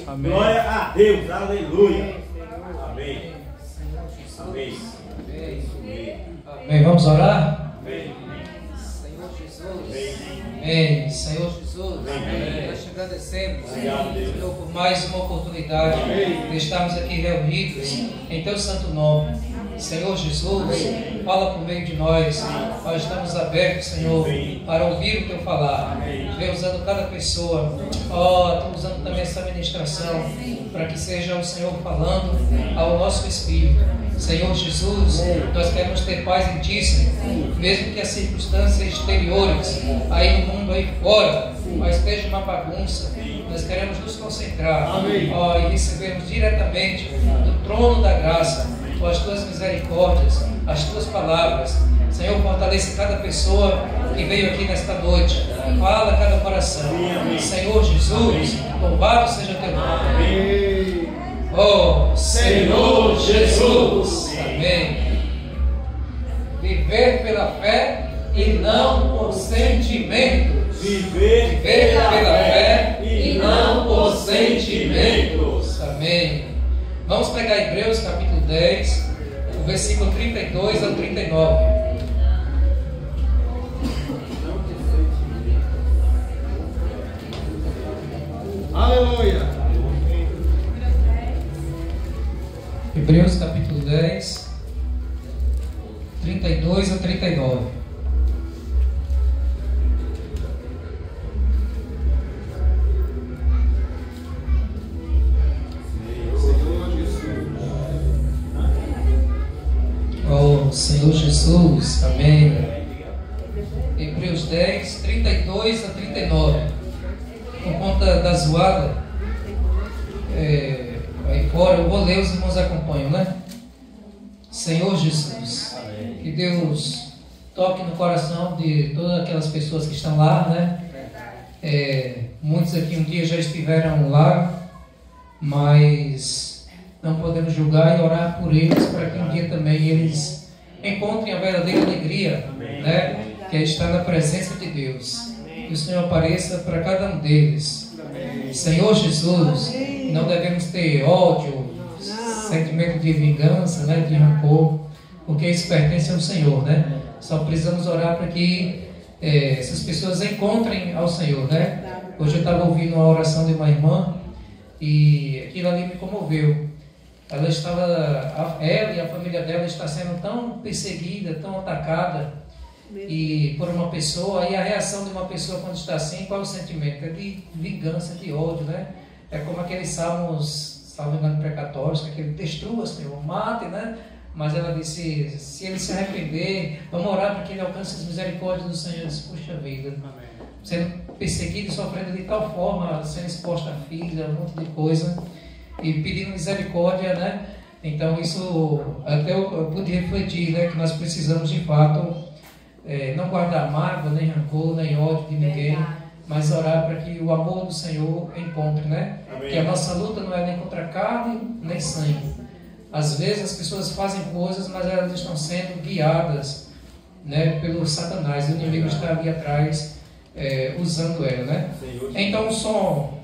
Amém. Glória a Deus, aleluia. Amém. Amém. Amém. Vamos orar? Amém. Senhor Jesus. Amém. Senhor Jesus. Amém. Nós te agradecemos, Senhor, por mais uma oportunidade de estarmos aqui reunidos em Teu santo nome. Senhor Jesus, fala por meio de nós. Nós estamos abertos, Senhor, para ouvir o Teu falar. Vem usando cada pessoa. Estou usando também essa ministração para que seja o Senhor falando ao nosso espírito. Senhor Jesus, nós queremos ter paz em Ti, Senhor. Mesmo que as circunstâncias exteriores, aí no mundo, aí fora, mas esteja uma bagunça, nós queremos nos concentrar e recebermos diretamente do trono da graça com as Tuas misericórdias, as Tuas palavras. Senhor, fortaleça cada pessoa que veio aqui nesta noite. Fala a cada coração. Senhor Jesus, louvado seja Teu nome. Oh, Senhor Jesus. Amém. Viver pela fé e não por sentimento. Viver pela fé e não por sentimentos. Amém. Vamos pegar Hebreus capítulo 10, o versículo 32 ao 39. Aleluia. Hebreus capítulo 10, 32 a 39. Oh, Senhor Jesus, amém. Hebreus 10, 32 a 39. Por conta da zoada, aí fora, eu vou ler, os irmãos acompanham, né? Senhor Jesus, que Deus toque no coração de todas aquelas pessoas que estão lá, né? Muitos aqui um dia já estiveram lá, mas não podemos julgar e orar por eles para que um dia também eles encontrem a verdadeira alegria, né? Que é estar na presença de Deus. Que o Senhor apareça para cada um deles. Senhor Jesus, não devemos ter ódio, sentimento de vingança, né? De rancor, porque isso pertence ao Senhor, né? Só precisamos orar para que essas pessoas encontrem ao Senhor, né? Hoje eu estava ouvindo uma oração de uma irmã e aquilo ali me comoveu. Ela e a família dela está sendo tão perseguida, tão atacada e por uma pessoa, e a reação de uma pessoa quando está assim, qual é o sentimento? É de vingança, de ódio, né? É como aqueles salmos, salvo engano, precatórios, que aquele destrua, Senhor, mate, né? Mas ela disse, se ele se arrepender, vamos orar para que ele alcance as misericórdias do Senhor. Eu disse, puxa vida, sendo perseguido e sofrendo de tal forma, sendo exposta a filha, um monte de coisa, e pedindo misericórdia, né? Então isso, até eu pude refletir, né? Que nós precisamos de fato não guardar mágoa, nem rancor, nem ódio de ninguém, mas orar para que o amor do Senhor encontre, né? Amém. Que a nossa luta não é nem contra carne, nem sangue. Às vezes as pessoas fazem coisas, mas elas estão sendo guiadas, né, pelo Satanás. O inimigo está ali atrás, usando ela, né? Então o som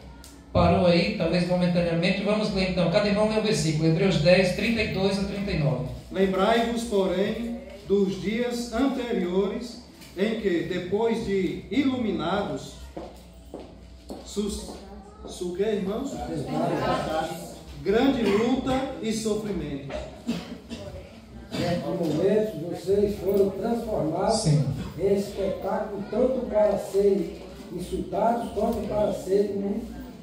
parou aí, talvez momentaneamente. Vamos ler então, cada irmão lê o versículo, Hebreus 10, 32 a 39. Lembrai-vos, porém, dos dias anteriores, em que, depois de iluminados, irmãos? Grande luta e sofrimento. Nesses momentos, vocês foram transformados em espetáculo, tanto para serem insultados, quanto para serem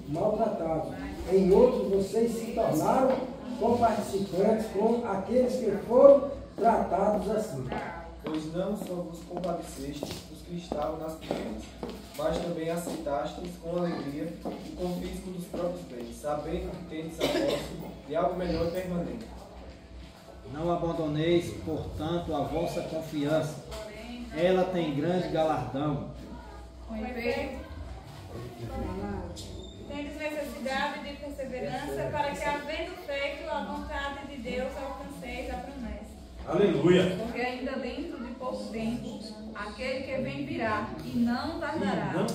maltratados. Em outros, vocês se tornaram coparticipantes com aqueles que foram tratados assim. Pois não só vos compadecestes dos que estavam nas prisões, mas também aceitastes com alegria o confisco dos próprios bens, sabendo que tendes a posse de algo melhor e permanente. Não abandoneis, portanto, a vossa confiança. Ela tem grande galardão. Tendes necessidade de perseverança para que, havendo feito a vontade de Deus, alcanceis a promessa. Aleluia. Porque ainda dentro de pouco tempo, aquele que vem virá e não tardará.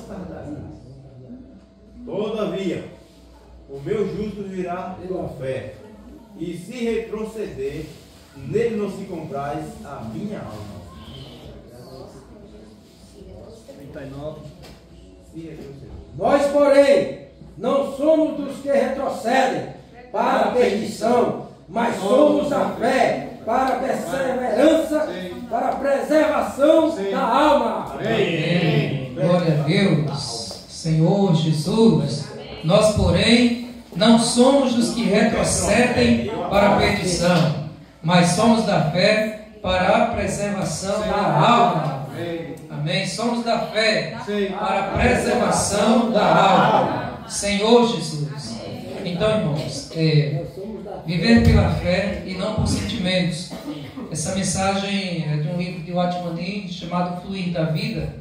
Todavia, O meu justo virá pela fé. E se retroceder, nele não se compraz a minha alma. 39. Se retroceder. Nós, porém, não somos dos que retrocedem para a perdição, mas somos da fé para a perseverança, para a preservação da alma. Amém. Glória a Deus. Senhor Jesus. Nós, porém, não somos dos que retrocedem para a perdição, mas somos da fé para a preservação da alma. Amém. Somos da fé para a preservação da alma. Senhor Jesus. Então, irmãos, viver pela fé e não por sentimentos. Essa mensagem é de um livro de Watchman Nee chamado Fluir da Vida.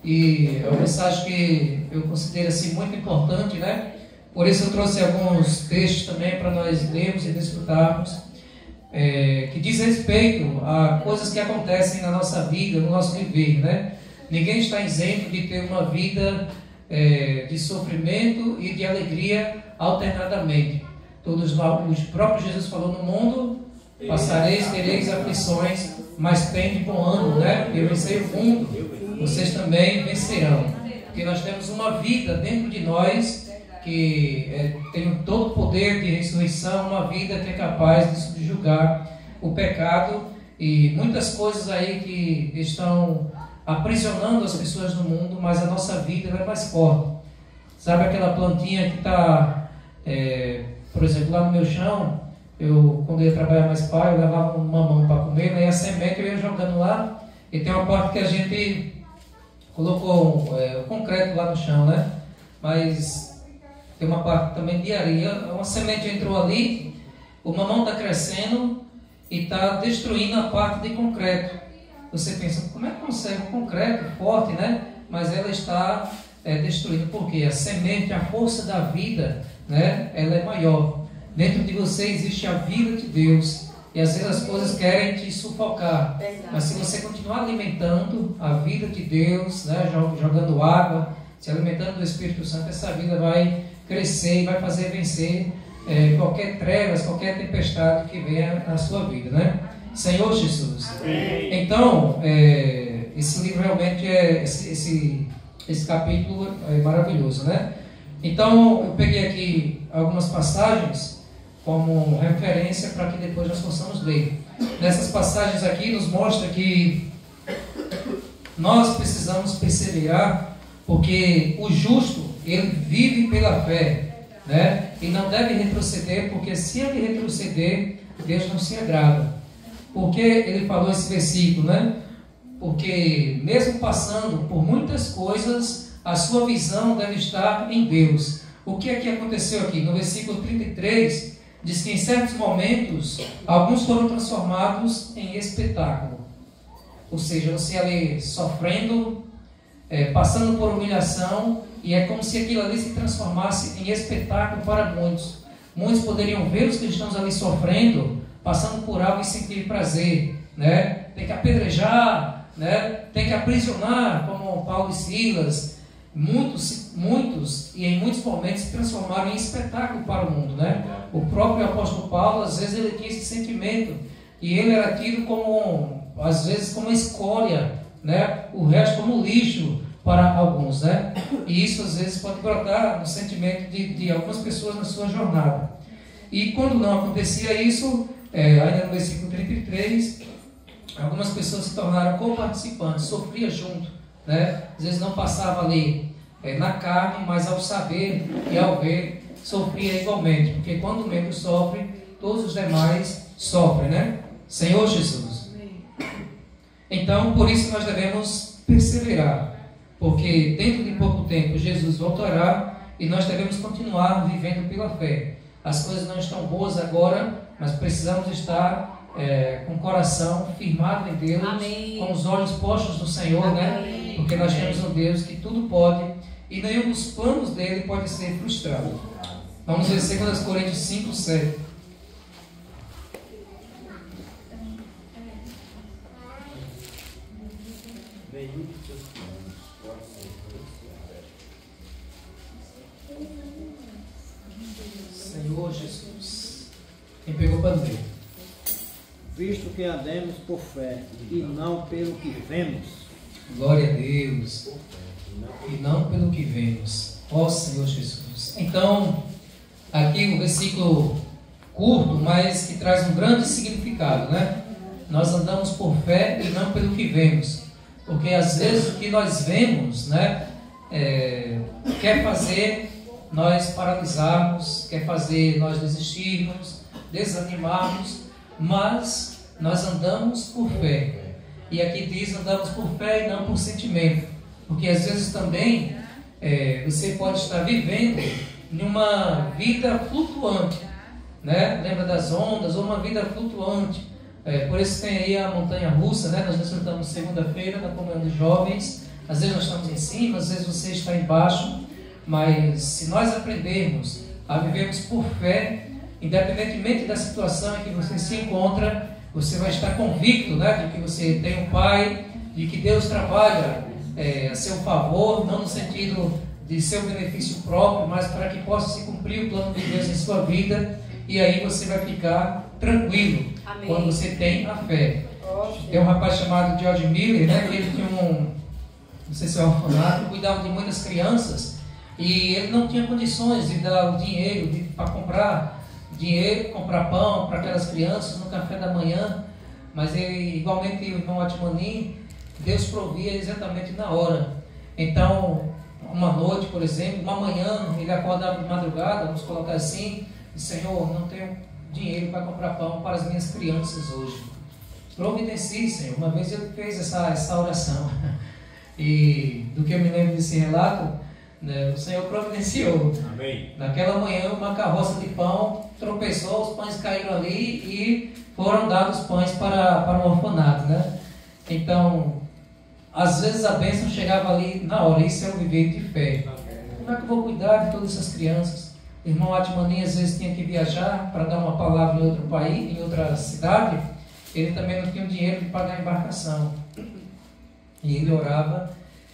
E é uma mensagem que eu considero assim muito importante, né? Por isso eu trouxe alguns textos também para nós lermos e desfrutarmos, que diz respeito a coisas que acontecem na nossa vida, no nosso viver, né? Ninguém está isento de ter uma vida de sofrimento e de alegria alternadamente. Todos o próprio Jesus falou: no mundo passareis, tereis aflições, mas tende bom ânimo, né? Eu vencei o mundo, vocês também vencerão. Porque nós temos uma vida dentro de nós que tem todo o poder de ressurreição, uma vida que é capaz de subjugar o pecado e muitas coisas aí que estão aprisionando as pessoas no mundo, mas a nossa vida é mais forte. Sabe aquela plantinha que está, por exemplo, lá no meu chão, quando eu ia trabalhar mais pai, eu levava um mamão para comer, né, e a semente eu ia jogando lá, e tem uma parte que a gente colocou o concreto lá no chão, né? Mas tem uma parte também de areia, uma semente entrou ali, o mamão está crescendo e está destruindo a parte de concreto. Você pensa, como é que consegue um concreto forte, né? Mas ela está destruindo, porque a semente, a força da vida, né? Ela é maior. Dentro de você existe a vida de Deus, e às vezes as coisas querem te sufocar. Mas se você continuar alimentando a vida de Deus, né? Jogando água, se alimentando do Espírito Santo, essa vida vai crescer e vai fazer vencer qualquer trevas, qualquer tempestade que venha na sua vida, né? Senhor Jesus. Então, esse livro realmente esse capítulo é maravilhoso, né? Então, eu peguei aqui algumas passagens como referência para que depois nós possamos ler. Nessas passagens aqui nos mostra que nós precisamos perseverar, porque o justo, ele vive pela fé, né? E não deve retroceder, porque se ele retroceder, Deus não se agrada. Porque ele falou esse versículo, né? Porque mesmo passando por muitas coisas, a sua visão deve estar em Deus. O que é que aconteceu aqui? No versículo 33, diz que em certos momentos, alguns foram transformados em espetáculo. Ou seja, você ali sofrendo, passando por humilhação, e é como se aquilo ali se transformasse em espetáculo para muitos. Muitos poderiam ver os cristãos ali sofrendo, passando por algo e sentir prazer, né? Tem que apedrejar, né? Tem que aprisionar, como Paulo e Silas. Muitos, e em muitos momentos se transformaram em espetáculo para o mundo, né? O próprio apóstolo Paulo, às vezes ele tinha esse sentimento, e ele era tido como, às vezes, como escória, né? O resto como lixo para alguns, né? E isso às vezes pode brotar no sentimento de algumas pessoas na sua jornada. E quando não acontecia isso, ainda no versículo 33, algumas pessoas se tornaram co-participantes, sofriam junto, né? Às vezes não passava ali na carne, mas ao saber e ao ver, sofria igualmente, porque quando o membro sofre, todos os demais sofrem, né? Senhor Jesus. Então, por isso nós devemos perseverar, porque dentro de pouco tempo Jesus voltará e nós devemos continuar vivendo pela fé. As coisas não estão boas agora, mas precisamos estar com o coração firmado em Deus, amém, com os olhos postos no Senhor, amém, né? Porque nós temos um Deus que tudo pode e nenhum dos planos dele pode ser frustrado. Vamos ver 2 Coríntios 5, 7. Nenhum de seus planos pode ser frustrado. Senhor Jesus. Quem pegou para ler? Visto que andemos por fé e não pelo que vemos. Glória a Deus. E não pelo que vemos. Ó Senhor Jesus. Então, aqui um versículo curto, mas que traz um grande significado, né? Nós andamos por fé e não pelo que vemos. Porque às vezes o que nós vemos, né, quer fazer nós paralisarmos, quer fazer nós desistirmos, desanimarmos, mas nós andamos por fé. E aqui diz, andamos por fé e não por sentimento. Porque às vezes também você pode estar vivendo numa vida flutuante, né? Lembra das ondas, ou uma vida flutuante. Por isso tem aí a montanha russa, né? Nós estamos segunda-feira na comunhão dos jovens. Às vezes nós estamos em cima, às vezes você está embaixo. Mas se nós aprendermos a vivermos por fé, independentemente da situação em que você se encontra, você vai estar convicto, né, de que você tem um Pai, de que Deus trabalha a seu favor, não no sentido de seu benefício próprio, mas para que possa se cumprir o plano de Deus em sua vida. E aí você vai ficar tranquilo. Amém. Quando você tem a fé. Tem um rapaz chamado George Miller, né, que ele tinha não sei se é um orfanato, cuidava de muitas crianças. E ele não tinha condições de dar o dinheiro para comprar pão para aquelas crianças no café da manhã, mas ele, igualmente o irmão Atmanim, Deus provia exatamente na hora. Então, uma noite, por exemplo, uma manhã, ele acordava de madrugada, vamos colocar assim, e Senhor, não tenho dinheiro para comprar pão para as minhas crianças hoje. Providencie, Senhor. Uma vez ele fez essa oração, e do que eu me lembro desse relato, o Senhor providenciou. Amém. Naquela manhã uma carroça de pão tropeçou, os pães caíram ali e foram dados pães para o orfanato, né? Então, às vezes a bênção chegava ali na hora. Isso é o viver de fé. Como é que eu vou cuidar de todas essas crianças? O irmão Atmanim às vezes tinha que viajar para dar uma palavra em outro país, em outra cidade. Ele também não tinha o dinheiro de pagar a embarcação. E ele orava.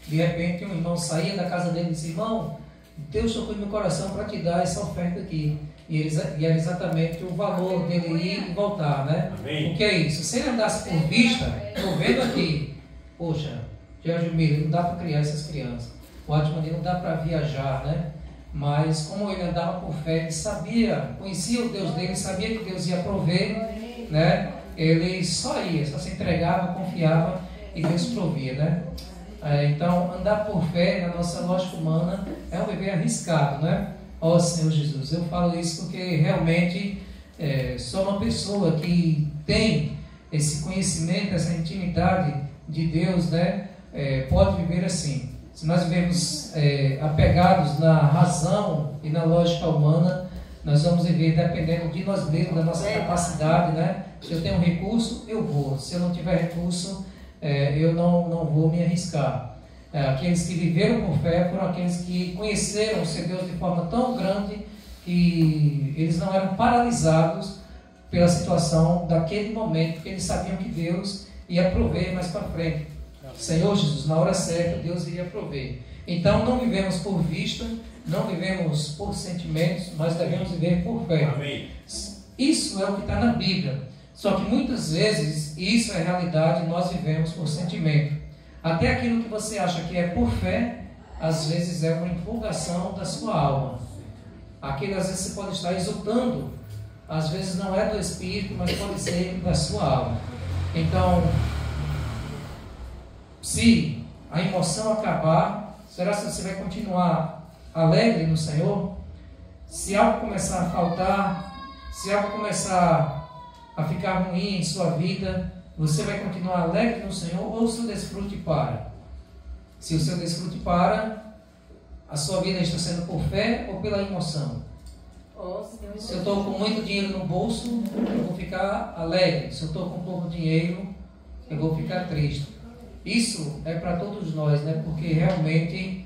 De repente um irmão saía da casa dele e disse: irmão, Deus tocou no meu coração para te dar essa oferta aqui. E era exatamente o valor dele ir e voltar, né? Amém. O que é isso? Se ele andasse por vista, estou vendo aqui, poxa, George Miller, não dá para criar essas crianças. O Atmanim não dá para viajar, né? Mas como ele andava por fé, ele sabia, conhecia o Deus dele, sabia que Deus ia prover, né? Ele só ia, só se entregava, confiava e Deus provia, né? Então, andar por fé na nossa lógica humana é um viver arriscado, né? Ó Senhor Jesus, eu falo isso porque realmente sou uma pessoa que tem esse conhecimento, essa intimidade de Deus, né? Pode viver assim. Se nós vivemos apegados na razão e na lógica humana, nós vamos viver dependendo de nós mesmos, da nossa capacidade, né? Se eu tenho recurso, eu vou. Se eu não tiver recurso, eu não vou me arriscar. Aqueles que viveram por fé foram aqueles que conheceram o seu Deus de forma tão grande que eles não eram paralisados pela situação daquele momento, porque eles sabiam que Deus ia prover mais para frente. Senhor Jesus, na hora certa, Deus iria prover. Então não vivemos por vista, não vivemos por sentimentos, mas devemos viver por fé. Amém. Isso é o que está na Bíblia. Só que muitas vezes, isso é realidade, nós vivemos por sentimento. Até aquilo que você acha que é por fé, às vezes é uma empolgação da sua alma. Aquilo às vezes você pode estar exultando, às vezes não é do Espírito, mas pode ser da sua alma. Então, se a emoção acabar, será que você vai continuar alegre no Senhor? Se algo começar a faltar, se algo começar a ficar ruim em sua vida, você vai continuar alegre no Senhor ou o seu desfrute para? Se o seu desfrute para, a sua vida está sendo por fé ou pela emoção? Se eu estou com muito dinheiro no bolso, eu vou ficar alegre. Se eu estou com pouco dinheiro, eu vou ficar triste. Isso é para todos nós, né? Porque realmente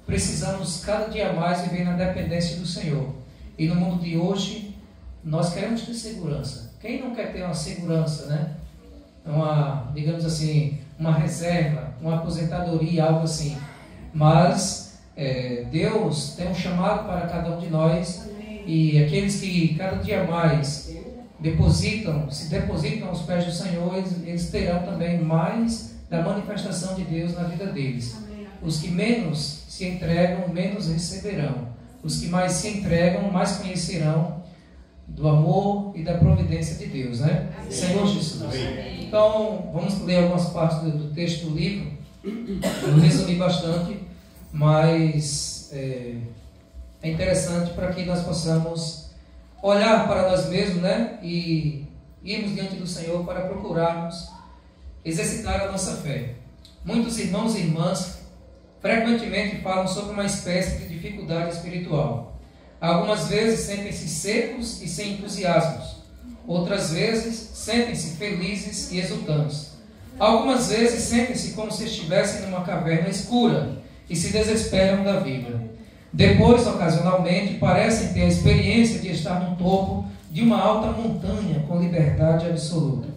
precisamos cada dia mais viver na dependência do Senhor. E no mundo de hoje, nós queremos ter segurança. Quem não quer ter uma segurança, né? Digamos assim, uma reserva, uma aposentadoria, algo assim. Mas Deus tem um chamado para cada um de nós, e aqueles que cada dia mais se depositam aos pés do Senhor, eles terão também mais da manifestação de Deus na vida deles. Os que menos se entregam, menos receberão. Os que mais se entregam, mais conhecerão do amor e da providência de Deus, né? Senhor Jesus. Então, vamos ler algumas partes do texto do livro. Eu resumi bastante, mas é interessante para que nós possamos olhar para nós mesmos, né? E irmos diante do Senhor para procurarmos exercitar a nossa fé. Muitos irmãos e irmãs frequentemente falam sobre uma espécie de dificuldade espiritual. Algumas vezes sentem-se secos e sem entusiasmos. Outras vezes sentem-se felizes e exultantes. Algumas vezes sentem-se como se estivessem numa caverna escura e se desesperam da vida. Depois, ocasionalmente, parecem ter a experiência de estar no topo de uma alta montanha com liberdade absoluta.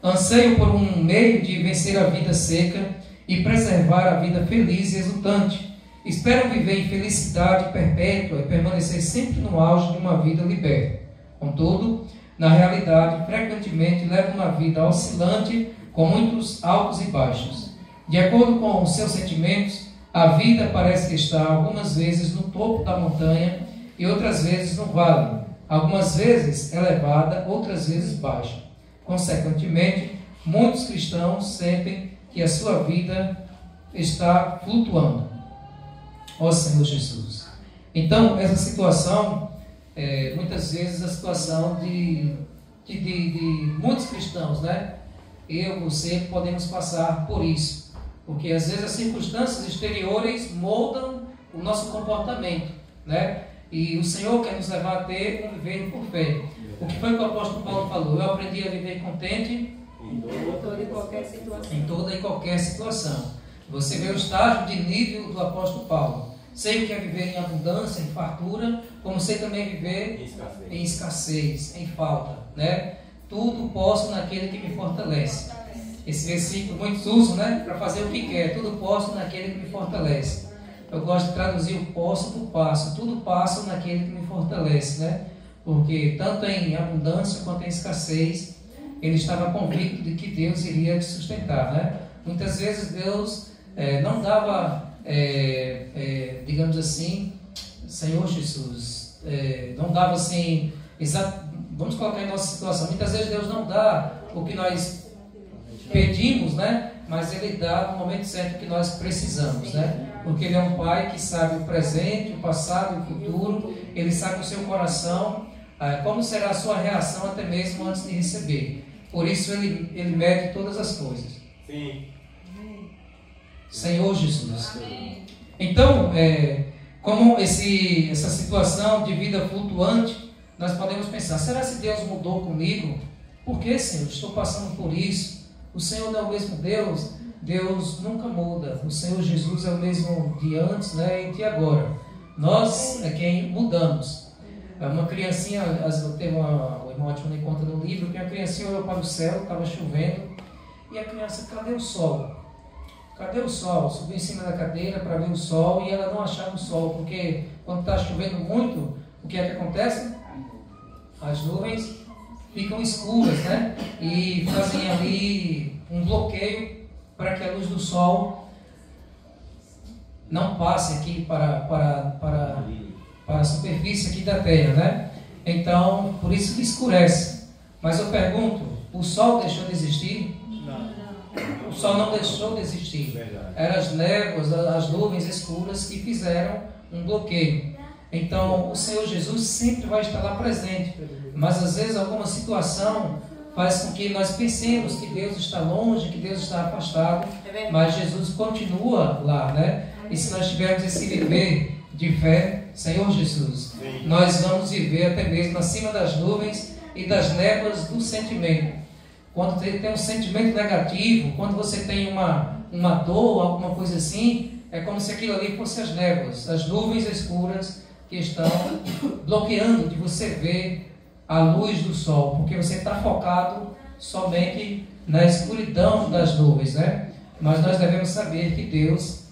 Anseiam por um meio de vencer a vida seca e preservar a vida feliz e exultante. Esperam viver em felicidade perpétua e permanecer sempre no auge de uma vida liberta. Contudo, na realidade, frequentemente levam uma vida oscilante com muitos altos e baixos. De acordo com os seus sentimentos, a vida parece estar algumas vezes no topo da montanha e outras vezes no vale, algumas vezes elevada, outras vezes baixa. Consequentemente, muitos cristãos sentem que a sua vida está flutuando. Ó Senhor Jesus. Então, essa situação, muitas vezes a situação de muitos cristãos, né? Eu, você, podemos passar por isso. Porque às vezes as circunstâncias exteriores moldam o nosso comportamento, né? E o Senhor quer nos levar a ter um viver por fé. O que foi que o apóstolo Paulo falou? Eu aprendi a viver contente em toda e qualquer situação. Em toda e qualquer situação. Você vê o estágio de nível do apóstolo Paulo. Sei o que é viver em abundância, em fartura, como sei também viver em escassez, em falta, né? Tudo posso naquele que me fortalece. Esse versículo muitos usam, né? Para fazer o que quer. Tudo posso naquele que me fortalece. Eu gosto de traduzir o posso por passo. Tudo passo naquele que me fortalece, né? Porque tanto em abundância quanto em escassez, ele estava convicto de que Deus iria te sustentar, né? Muitas vezes Deus não dava, digamos assim, Senhor Jesus, não dava assim, vamos colocar em nossa situação, muitas vezes Deus não dá o que nós pedimos, né? Mas Ele dá no momento certo que nós precisamos, né? Porque Ele é um Pai que sabe o presente, o passado e o futuro. Ele sabe o seu coração, como será a sua reação até mesmo antes de receber. Por isso Ele mede todas as coisas. Sim. Senhor Jesus. Amém. Então, como essa situação de vida flutuante, nós podemos pensar, será que Deus mudou comigo? Por que, Senhor? Estou passando por isso. O Senhor não é o mesmo Deus? Deus nunca muda. O Senhor Jesus é o mesmo de antes, né, e de agora. Nós é quem mudamos. Uma criancinha, teve o irmão Atmani conta no livro, que a criancinha olhou para o céu, estava chovendo, e a criança, cadê o sol? Cadê o sol? Subiu em cima da cadeira para ver o sol e ela não achava o sol, porque quando está chovendo muito, o que é que acontece? As nuvens ficam escuras, né? E fazem ali um bloqueio para que a luz do sol não passe aqui para a superfície aqui da Terra, né? Então, por isso que escurece. Mas eu pergunto, o sol deixou de existir? O sol não deixou de existir. Eram as névoas, as nuvens escuras que fizeram um bloqueio. Então, o Senhor Jesus sempre vai estar lá presente. Mas às vezes alguma situação faz com que nós pensemos que Deus está longe, que Deus está afastado. Mas Jesus continua lá, né? E se nós tivermos esse viver de fé, Senhor Jesus, nós vamos viver até mesmo acima das nuvens e das névoas do sentimento. Quando tem um sentimento negativo, quando você tem uma dor, alguma coisa assim, é como se aquilo ali fosse as névoas, as nuvens escuras que estão bloqueando de você ver a luz do sol, porque você está focado somente na escuridão das nuvens, né? Mas nós devemos saber que Deus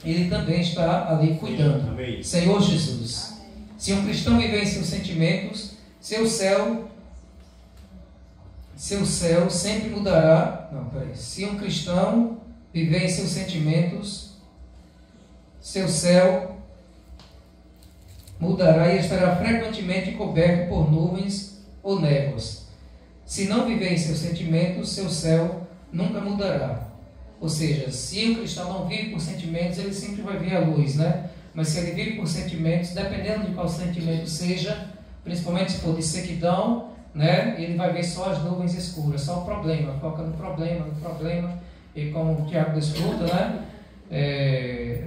Ele também está ali cuidando. Amém. Senhor Jesus. Se um cristão viver em seus sentimentos, seu céu sempre mudará. Não, peraí. Se um cristão viver em seus sentimentos, seu céu mudará e estará frequentemente coberto por nuvens ou névoas. Se não viver em seus sentimentos, seu céu nunca mudará. Ou seja, se o cristão não vive por sentimentos, ele sempre vai ver a luz, né? Mas se ele vive por sentimentos, dependendo de qual sentimento seja, principalmente se for de sequidão, né? Ele vai ver só as nuvens escuras, só o problema, foca no problema, e como o Tiago desfruta, né?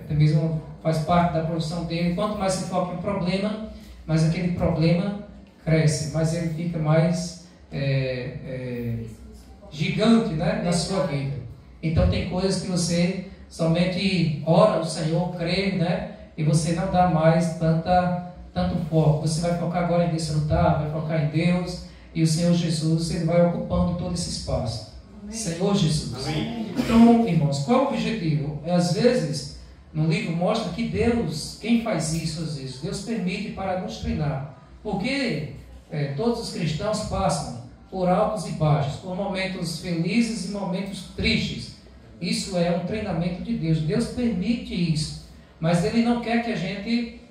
Até mesmo faz parte da profissão dele. Quanto mais se foca em problema, mais aquele problema cresce, mais ele fica mais gigante, né? Na sua vida. Então tem coisas que você somente ora ao Senhor, crê, né? E você não dá mais tanto foco. Você vai focar agora em desfrutar, vai focar em Deus, e o Senhor Jesus, Ele vai ocupando todo esse espaço. Amém. Senhor Jesus. Amém. Então, irmãos, qual é o objetivo? Às vezes, no livro mostra que Deus, quem faz isso às vezes? Deus permite para nos treinar. Porque todos os cristãos passam por altos e baixos, por momentos felizes e momentos tristes. Isso é um treinamento de Deus. Deus permite isso. Mas Ele não quer que a gente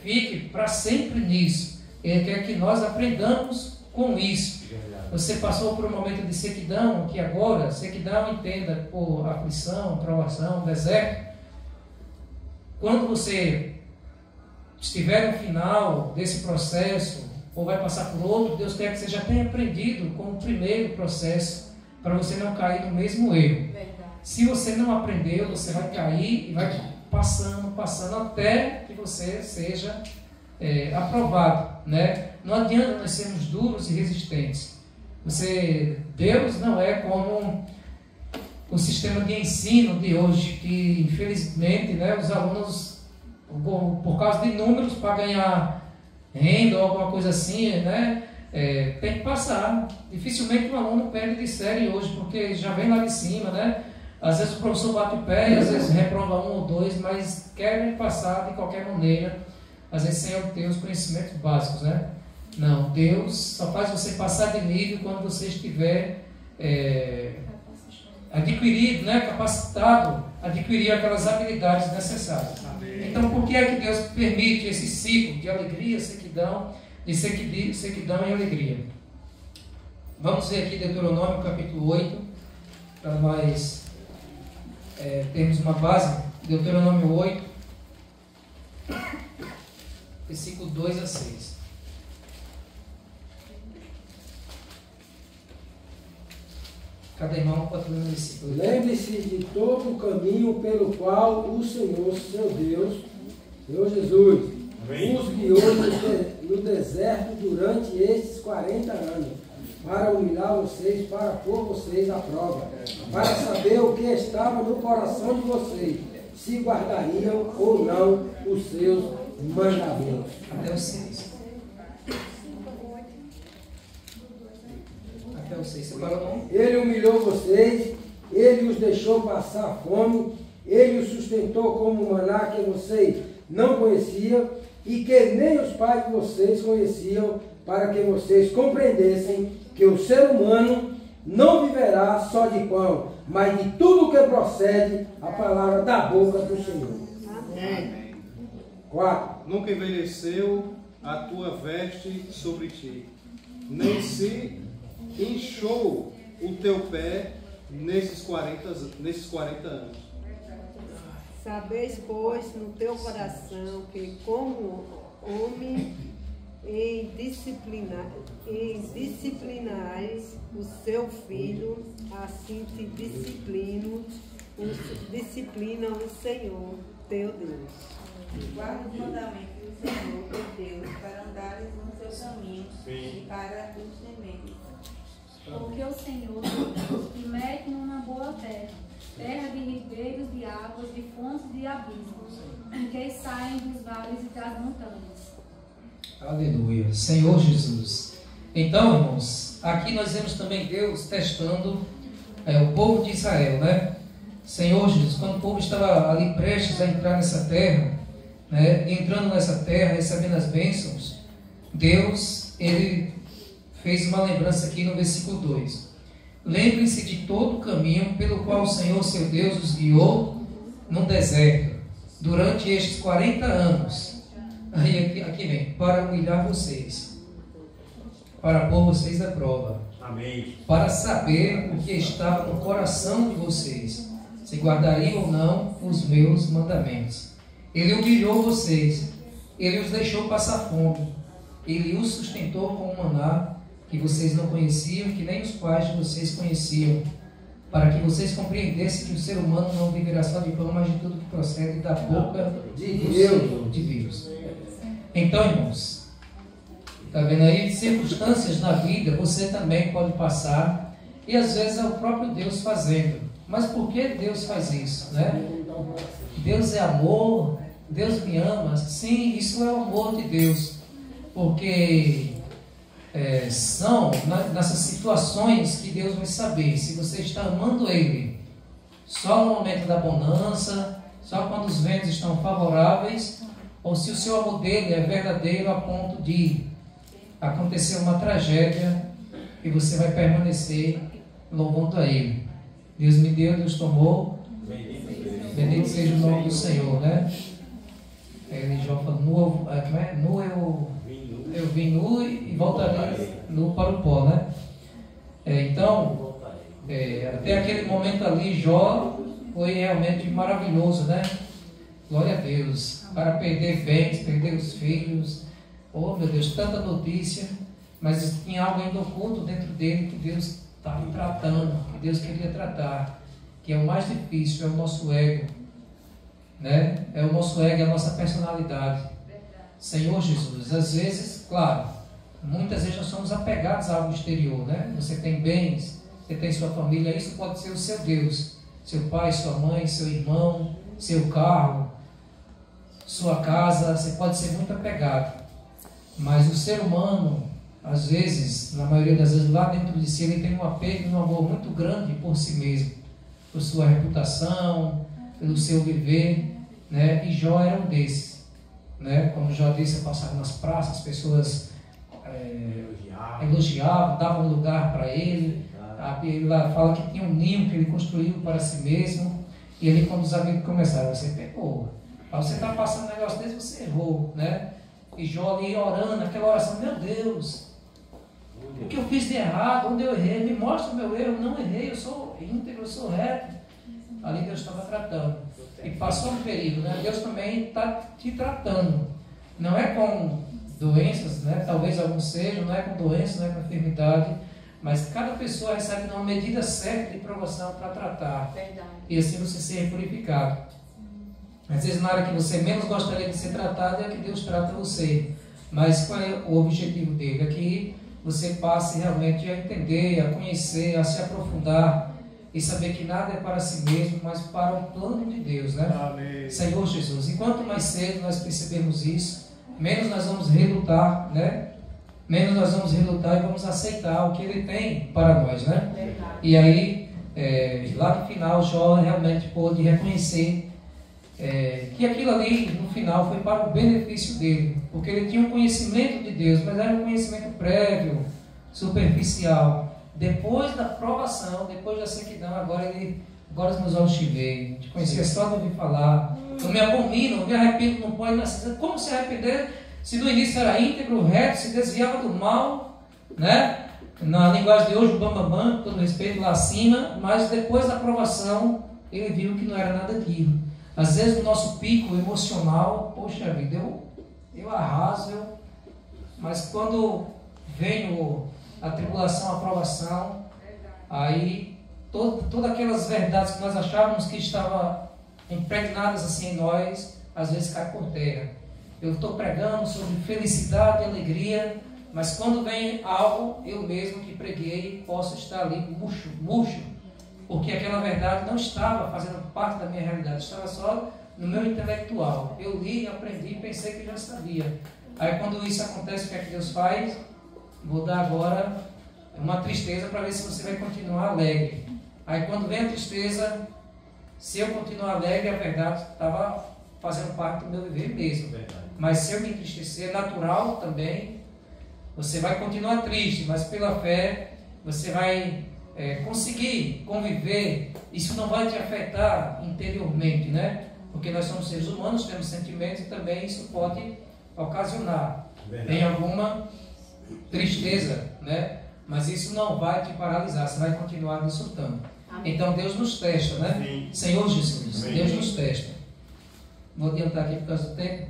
fique para sempre nisso. Ele quer que nós aprendamos com isso. Você passou por um momento de sequidão, que agora, sequidão entenda por aflição, provação, deserto. Quando você estiver no final desse processo, ou vai passar por outro, Deus quer que você já tenha aprendido com o primeiro processo, para você não cair no mesmo erro. Verdade. Se você não aprendeu, você vai cair e vai passando até que você seja aprovado, né? Não adianta nós sermos duros e resistentes. Deus não é como o sistema de ensino de hoje, que infelizmente, né, os alunos, por causa de números, para ganhar renda ou alguma coisa assim, né, tem que passar. Dificilmente um aluno perde de série hoje, porque já vem lá de cima, né? Às vezes o professor bate o pé, às vezes reprova 1 ou 2, mas querem passar de qualquer maneira, às vezes sem obter os conhecimentos básicos, né? Não, Deus só faz você passar de nível quando você estiver adquirido, né, capacitado, adquirir aquelas habilidades necessárias. Amém. Então, por que é que Deus permite esse ciclo de alegria, sequidão, de sequidão e alegria? Vamos ver aqui Deuteronômio capítulo 8, para nós termos uma base. Deuteronômio 8, versículo 2 a 6. Cada irmão pode ler o versículo. Lembre-se de todo o caminho pelo qual o Senhor, seu Deus, Senhor Jesus, os guiou no deserto durante estes 40 anos, para humilhar vocês, para pôr vocês à prova, para saber o que estava no coração de vocês, se guardariam ou não os seus mandamentos. Até o 6. Ele humilhou vocês, Ele os deixou passar fome, Ele os sustentou como maná que vocês não conheciam e que nem os pais de vocês conheciam, para que vocês compreendessem que o ser humano não viverá só de pão, mas de tudo que procede a palavra da boca do Senhor. Amém. 4. Nunca envelheceu a tua veste sobre ti, nem se inchou o teu pé nesses 40 anos. Sabeis, pois, no teu coração que como homem disciplinais o seu filho, assim te disciplina o Senhor teu Deus. Guarda os mandamentos do Senhor teu Deus, para andares no seu caminho e para os temeres. Porque o Senhor Deus te mete numa boa terra, terra de ribeiros de águas, de fontes de abismos, que saem dos vales e das montanhas. Aleluia, Senhor Jesus. Então, irmãos, aqui nós vemos também Deus testando o povo de Israel, né? Senhor Jesus, quando o povo estava ali prestes a entrar nessa terra, né, entrando nessa terra, recebendo as bênçãos, Deus, Ele fez uma lembrança aqui no versículo 2. Lembrem-se de todo o caminho pelo qual o Senhor, seu Deus, os guiou no deserto, durante estes 40 anos. Aí aqui vem, para humilhar vocês, para pôr vocês à prova. Amém. Para saber o que estava no coração de vocês, se guardariam ou não os meus mandamentos. Ele humilhou vocês, Ele os deixou passar fome, Ele os sustentou com um maná que vocês não conheciam, que nem os pais de vocês conheciam, para que vocês compreendessem que o ser humano não viverá só de pão, mas de tudo que procede da boca de Deus. Então, irmãos, está vendo aí? Circunstâncias na vida você também pode passar, e às vezes é o próprio Deus fazendo. Mas por que Deus faz isso, né? Deus é amor, Deus me ama. Sim, isso é o amor de Deus, porque são nessas situações que Deus vai saber se você está amando Ele só no momento da bonança, só quando os ventos estão favoráveis, ou se o seu amor dele é verdadeiro a ponto de acontecer uma tragédia e você vai permanecer louvando a Ele. Deus me deu, Deus tomou, bendito seja o nome do Senhor, né? Ele já falou, eu vim nu e voltarei nu para o pó, né? Então, até aquele momento ali, Jó foi realmente maravilhoso, né? Glória a Deus. Para perder bens, perder os filhos, oh meu Deus, tanta notícia, mas tinha algo ainda oculto dentro dele que Deus estava tratando, que Deus queria tratar, que é o mais difícil, é o nosso ego, né? É o nosso ego, é a nossa personalidade. Senhor Jesus, às vezes, claro, muitas vezes nós somos apegados a algo exterior, né? Você tem bens, você tem sua família, isso pode ser o seu Deus, seu pai, sua mãe, seu irmão, seu carro, sua casa, você pode ser muito apegado. Mas o ser humano, às vezes, na maioria das vezes, lá dentro de si, ele tem um apego e um amor muito grande por si mesmo, por sua reputação, pelo seu viver, né? E Jó era um desses, né? Como Jó disse, eu passava nas praças, as pessoas elogiavam, davam lugar para ele. Ele lá fala que tinha um ninho que ele construiu para si mesmo, e ele, quando os amigos começaram, você pegou, você está passando um negócio desse, você errou, né? E Jó ali orando, aquela oração, meu Deus, o que eu fiz de errado, onde eu errei, me mostra o meu erro. Não errei, eu sou íntegro, eu sou reto. Ali Deus estava tratando, e passou um período, né? Deus também está te tratando, não é com doenças, né? Talvez alguns sejam, não é com doença, não é com enfermidade, mas cada pessoa recebe uma medida certa de provação para tratar. Verdade. E assim você ser purificado. Às vezes na área que você menos gostaria de ser tratado é que Deus trata você. Mas qual é o objetivo dele? É que você passe realmente a entender, a conhecer, a se aprofundar e saber que nada é para si mesmo, mas para o plano de Deus, né? Amém. Senhor Jesus, enquanto mais cedo nós percebemos isso, menos nós vamos relutar, né? Menos nós vamos relutar e vamos aceitar o que Ele tem para nós, né? Verdade. E aí, lá no final, Jó realmente pôde reconhecer que aquilo ali, no final, foi para o benefício dele, porque ele tinha um conhecimento de Deus, mas era um conhecimento prévio, superficial. Depois da provação, depois da sequidão, agora os meus olhos te veem, te conhecia só de ouvir falar, eu me abomino, eu me arrependo, não pode nascer. Como se arrepender se no início era íntegro, reto, se desviava do mal, né? Na linguagem de hoje, o bambambam, com todo respeito, lá acima, mas depois da provação, ele viu que não era nada aquilo. Às vezes o nosso pico emocional, poxa vida, eu arraso, mas quando vem a tribulação, a provação, aí todas aquelas verdades que nós achávamos que estavam impregnadas assim em nós, às vezes cai por terra. Eu estou pregando sobre felicidade e alegria, mas quando vem algo, eu mesmo que preguei, posso estar ali murcho, porque aquela verdade não estava fazendo parte da minha realidade, estava só no meu intelectual. Eu li, aprendi, pensei que já sabia. Aí quando isso acontece, o que é que Deus faz? Vou dar agora uma tristeza para ver se você vai continuar alegre. Aí quando vem a tristeza, Se eu continuar alegre, a verdade estava fazendo parte do meu viver mesmo. Mas se eu me entristecer, é natural também, você vai continuar triste, mas pela fé você vai conseguir conviver. Isso não vai te afetar interiormente, né? Porque nós somos seres humanos, temos sentimentos e também isso pode ocasionar em alguma tristeza, né? Mas isso não vai te paralisar, você vai continuar desfrutando. Então Deus nos testa, né? Sim. Senhor Jesus, amém. Deus nos testa. Vou adiantar aqui por causa do tempo.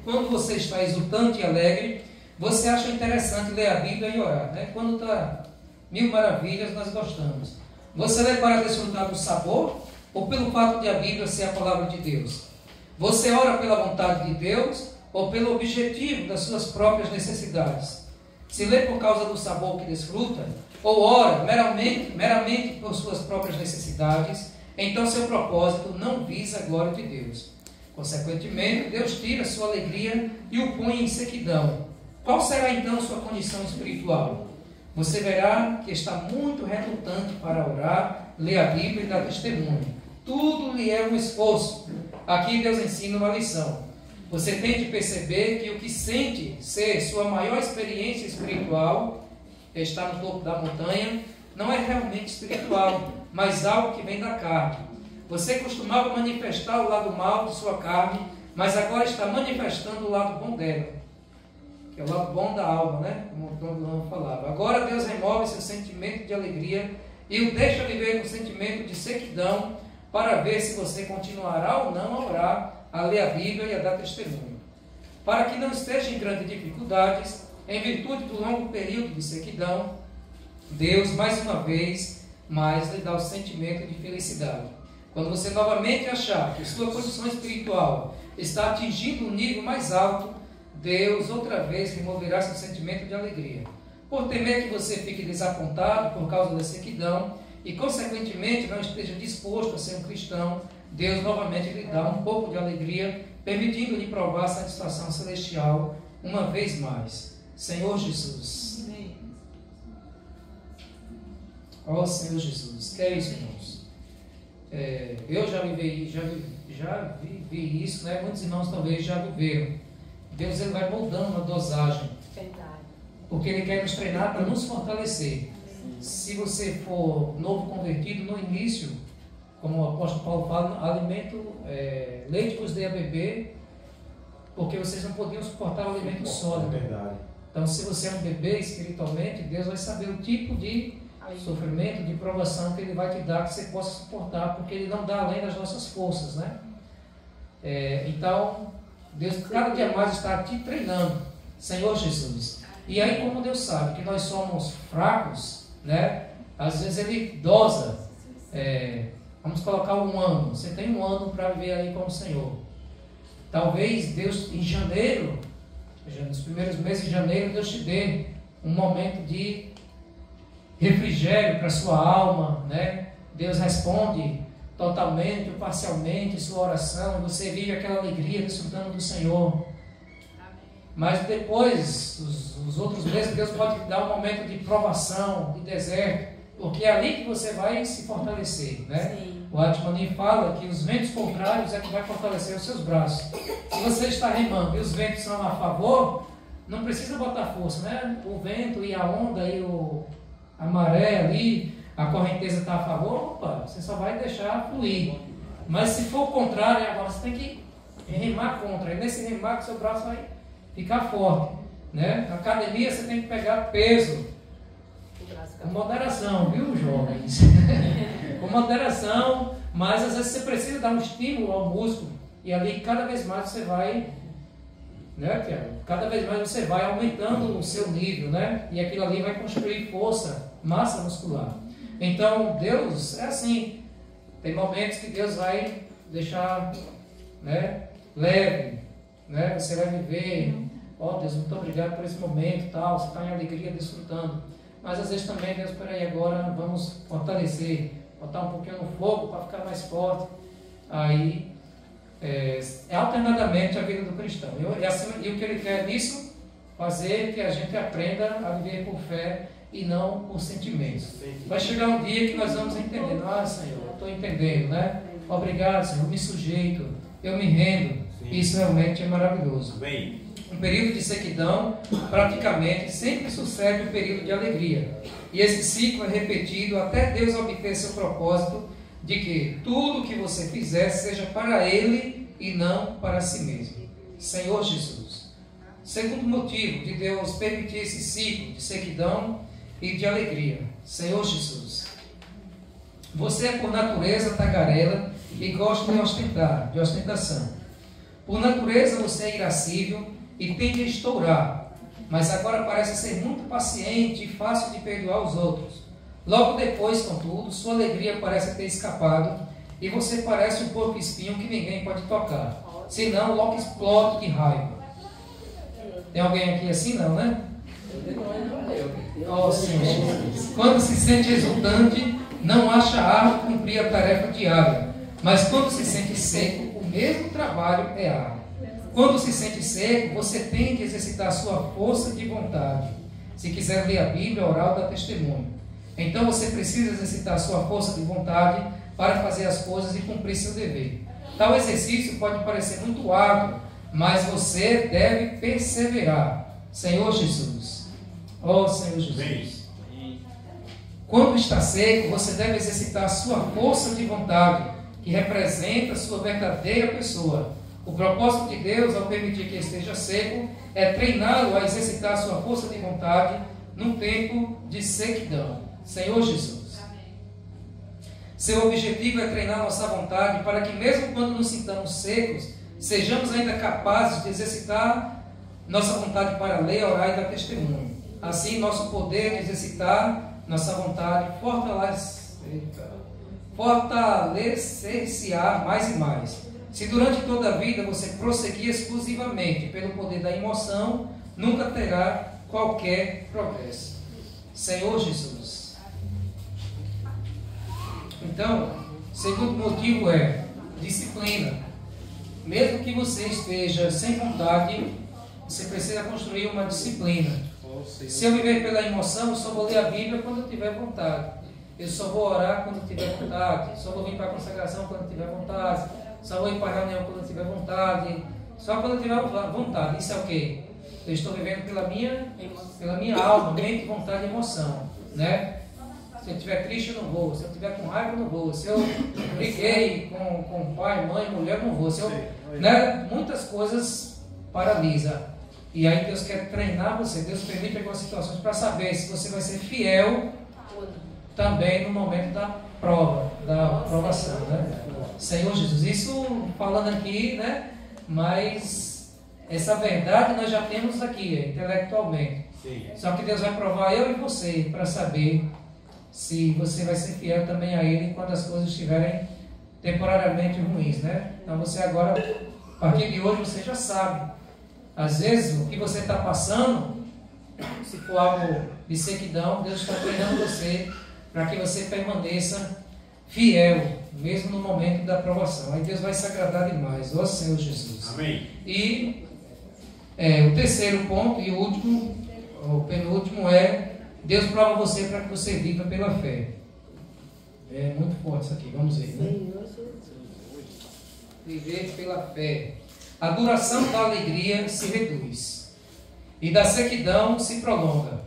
Quando você está exultante e alegre, você acha interessante ler a Bíblia e orar, né? Quando está mil maravilhas, nós gostamos. Você lê para desfrutar do sabor ou pelo fato de a Bíblia ser a palavra de Deus? Você ora pela vontade de Deus ou pelo objetivo das suas próprias necessidades? Se lê por causa do sabor que desfruta, ou ora meramente por suas próprias necessidades, então seu propósito não visa a glória de Deus. Consequentemente, Deus tira sua alegria e o põe em sequidão. Qual será então sua condição espiritual? Você verá que está muito relutante para orar, ler a Bíblia e dar testemunho. Tudo lhe é um esforço. Aqui Deus ensina uma lição. Você tem de perceber que o que sente ser sua maior experiência espiritual, estar no topo da montanha, não é realmente espiritual, mas algo que vem da carne. Você costumava manifestar o lado mal de sua carne, mas agora está manifestando o lado bom dela, que é o lado bom da alma, né? Como o Tom Duran falava. Agora Deus remove seu sentimento de alegria e o deixa viver no sentimento de sequidão para ver se você continuará ou não a orar, a ler a Bíblia e a dar testemunho. Para que não esteja em grandes dificuldades, em virtude do longo período de sequidão, Deus, mais uma vez, mais lhe dá o sentimento de felicidade. Quando você novamente achar que sua condição espiritual está atingindo um nível mais alto, Deus outra vez removerá seu sentimento de alegria. Por temer que você fique desapontado por causa da sequidão e, consequentemente, não esteja disposto a ser um cristão, Deus novamente lhe dá um pouco de alegria, permitindo-lhe provar a satisfação celestial uma vez mais. Senhor Jesus. Ó Senhor Jesus, que é isso, irmãos? Eu já vivi isso, né? Muitos irmãos talvez já viveram. Deus ele vai moldando uma dosagem. Porque Ele quer nos treinar para nos fortalecer. Se você for novo convertido, no início, como o apóstolo Paulo fala, leite vos dei a beber, porque vocês não podiam suportar o alimento sólido. Então, se você é um bebê espiritualmente, Deus vai saber o tipo de sofrimento, de provação que Ele vai te dar, que você possa suportar, porque Ele não dá além das nossas forças, né? Então, Deus cada dia mais está te treinando, Senhor Jesus. E aí, como Deus sabe que nós somos fracos, né? Às vezes Ele dosa. Vamos colocar 1 ano. Você tem 1 ano para viver aí com o Senhor. Talvez Deus, em janeiro, nos primeiros meses de janeiro, Deus te dê um momento de refrigério para a sua alma, né? Deus responde totalmente ou parcialmente sua oração, você vive aquela alegria desfrutando do Senhor. Mas depois, os outros meses, Deus pode te dar um momento de provação, de deserto, porque é ali que você vai se fortalecer, né? Sim. O Atmani fala que os ventos contrários é que vai fortalecer os seus braços. Se você está remando e os ventos são a favor, não precisa botar força, né? O vento e a onda e a maré ali, a correnteza está a favor, opa, você só vai deixar fluir. Mas se for o contrário, agora você tem que remar contra. E nesse remar, seu braço vai ficar forte, né? Na academia você tem que pegar peso. Com moderação, viu, jovens? Com moderação, mas às vezes você precisa dar um estímulo ao músculo. E ali cada vez mais você vai, né, Tiago? Cada vez mais você vai aumentando o seu nível, né? E aquilo ali vai construir força, massa muscular. Então, Deus é assim. Tem momentos que Deus vai deixar, né, leve, né? Você vai viver, Deus, muito obrigado por esse momento, tal. Você está em alegria, desfrutando. Mas às vezes também, Deus, peraí, agora vamos fortalecer, botar um pouquinho no fogo para ficar mais forte. Aí, é alternadamente a vida do cristão. E o que ele quer nisso? Fazer que a gente aprenda a viver por fé e não por sentimentos. Vai chegar um dia que nós vamos entender, Senhor, eu estou entendendo, né? obrigado, Senhor, eu me sujeito, eu me rendo. Isso realmente é maravilhoso. Um período de sequidão, praticamente, sempre sucede um período de alegria. E esse ciclo é repetido até Deus obter seu propósito de que tudo que você fizer seja para Ele e não para si mesmo. Senhor Jesus. Segundo motivo de Deus permitir esse ciclo de sequidão e de alegria. Senhor Jesus. Você é por natureza tagarela e gosta de ostentar, de ostentação. Por natureza você é irascível e tende a estourar, mas agora parece ser muito paciente e fácil de perdoar os outros. Logo depois, contudo, sua alegria parece ter escapado e você parece um porco espinho que ninguém pode tocar, senão logo explode de raiva. Tem alguém aqui assim? Não, né? Oh, Senhor. Quando se sente exultante, não acha árduo cumprir a tarefa diária, mas quando se sente seco, o mesmo trabalho é árduo. Quando se sente seco, você tem que exercitar a sua força de vontade. Se quiser ler a Bíblia, oral dá testemunho. Então você precisa exercitar a sua força de vontade para fazer as coisas e cumprir seu dever. Tal exercício pode parecer muito árduo, mas você deve perseverar. Senhor Jesus. Oh, Senhor Jesus. Quando está seco, você deve exercitar a sua força de vontade, que representa a sua verdadeira pessoa. O propósito de Deus, ao permitir que esteja seco, é treiná-lo a exercitar a sua força de vontade num tempo de sequidão. Senhor Jesus. Seu objetivo é treinar nossa vontade para que, mesmo quando nos sintamos secos, sejamos ainda capazes de exercitar nossa vontade para ler, orar e dar testemunho. Assim, nosso poder de exercitar nossa vontade fortalecer-se-á mais e mais. Se durante toda a vida você prosseguir exclusivamente pelo poder da emoção, nunca terá qualquer progresso. Senhor Jesus. Então, segundo motivo é disciplina. Mesmo que você esteja sem vontade, você precisa construir uma disciplina. Se eu viver pela emoção, eu só vou ler a Bíblia quando eu tiver vontade. Eu só vou orar quando eu tiver vontade. Só vou vir para a consagração quando eu tiver vontade. Só vou ir para a reunião quando eu tiver vontade. Só quando eu tiver vontade. Isso é o quê? Eu estou vivendo pela minha alma, mente, vontade e emoção. Né? Se eu estiver triste, eu não vou. Se eu estiver com raiva, eu não vou. Se eu briguei com pai, mãe, mulher, eu não vou. Se eu, né? Muitas coisas paralisam. E aí Deus quer treinar você. Deus permite algumas situações para saber se você vai ser fiel também no momento da prova, da provação, né? Senhor Jesus, isso falando aqui, né? Mas essa verdade nós já temos aqui, intelectualmente. Sim. Só que Deus vai provar eu e você para saber se você vai ser fiel também a Ele quando as coisas estiverem temporariamente ruins, né? Então você agora, a partir de hoje, você já sabe. Às vezes, o que você está passando, se for algo de sequidão, Deus está treinando você para que você permaneça fiel, mesmo no momento da provação. Aí Deus vai se agradar demais. Ó Senhor Jesus. Amém. E o terceiro ponto e o último, o penúltimo é Deus prova você para que você viva pela fé. É muito forte isso aqui, vamos ver, né? Viver pela fé. A duração da alegria se reduz e da sequidão se prolonga.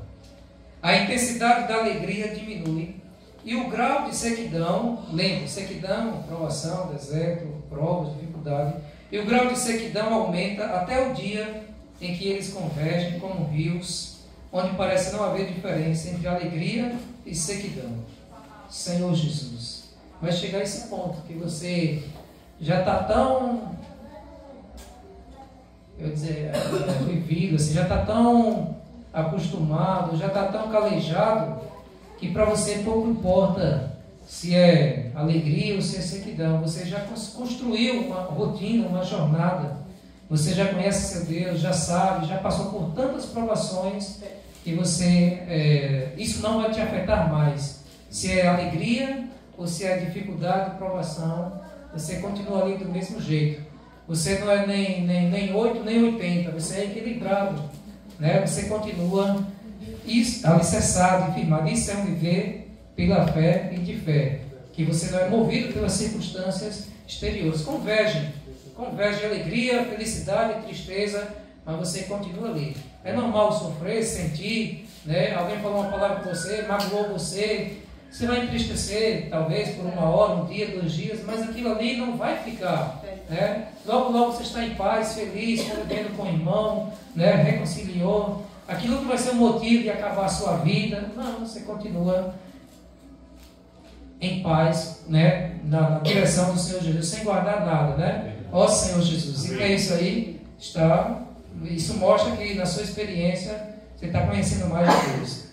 A intensidade da alegria diminui e o grau de sequidão, lembre, sequidão, provação, deserto, provas, dificuldade, e o grau de sequidão aumenta até o dia em que eles convergem como rios, onde parece não haver diferença entre alegria e sequidão. Senhor Jesus, vai chegar esse ponto que você já está tão, vivido, você já está tão acostumado, já está tão calejado, que para você pouco importa se é alegria ou se é sequidão. Você já construiu uma rotina, uma jornada. Você já conhece seu Deus, já sabe, já passou por tantas provações que você, isso não vai te afetar mais. Se é alegria ou se é dificuldade, provação, você continua ali do mesmo jeito. Você não é nem 8, nem 80, você é equilibrado, né? Você continua alicerçado e firmado. Isso é um viver pela fé e de fé, que você não é movido pelas circunstâncias exteriores. Converge alegria, felicidade, tristeza, mas você continua ali. É normal sofrer, sentir, né? Alguém falou uma palavra com você, magoou você, você vai entristecer, talvez por 1 hora, 1 dia, 2 dias, mas aquilo ali não vai ficar, né? Logo, logo você está em paz, feliz, convivendo com o irmão, né? Reconciliou. Aquilo que vai ser o motivo de acabar a sua vida, não, você continua em paz, né? Na direção do Senhor Jesus, sem guardar nada, né? Ó Senhor Jesus, e que é isso aí? Isso mostra que na sua experiência você está conhecendo mais de Deus.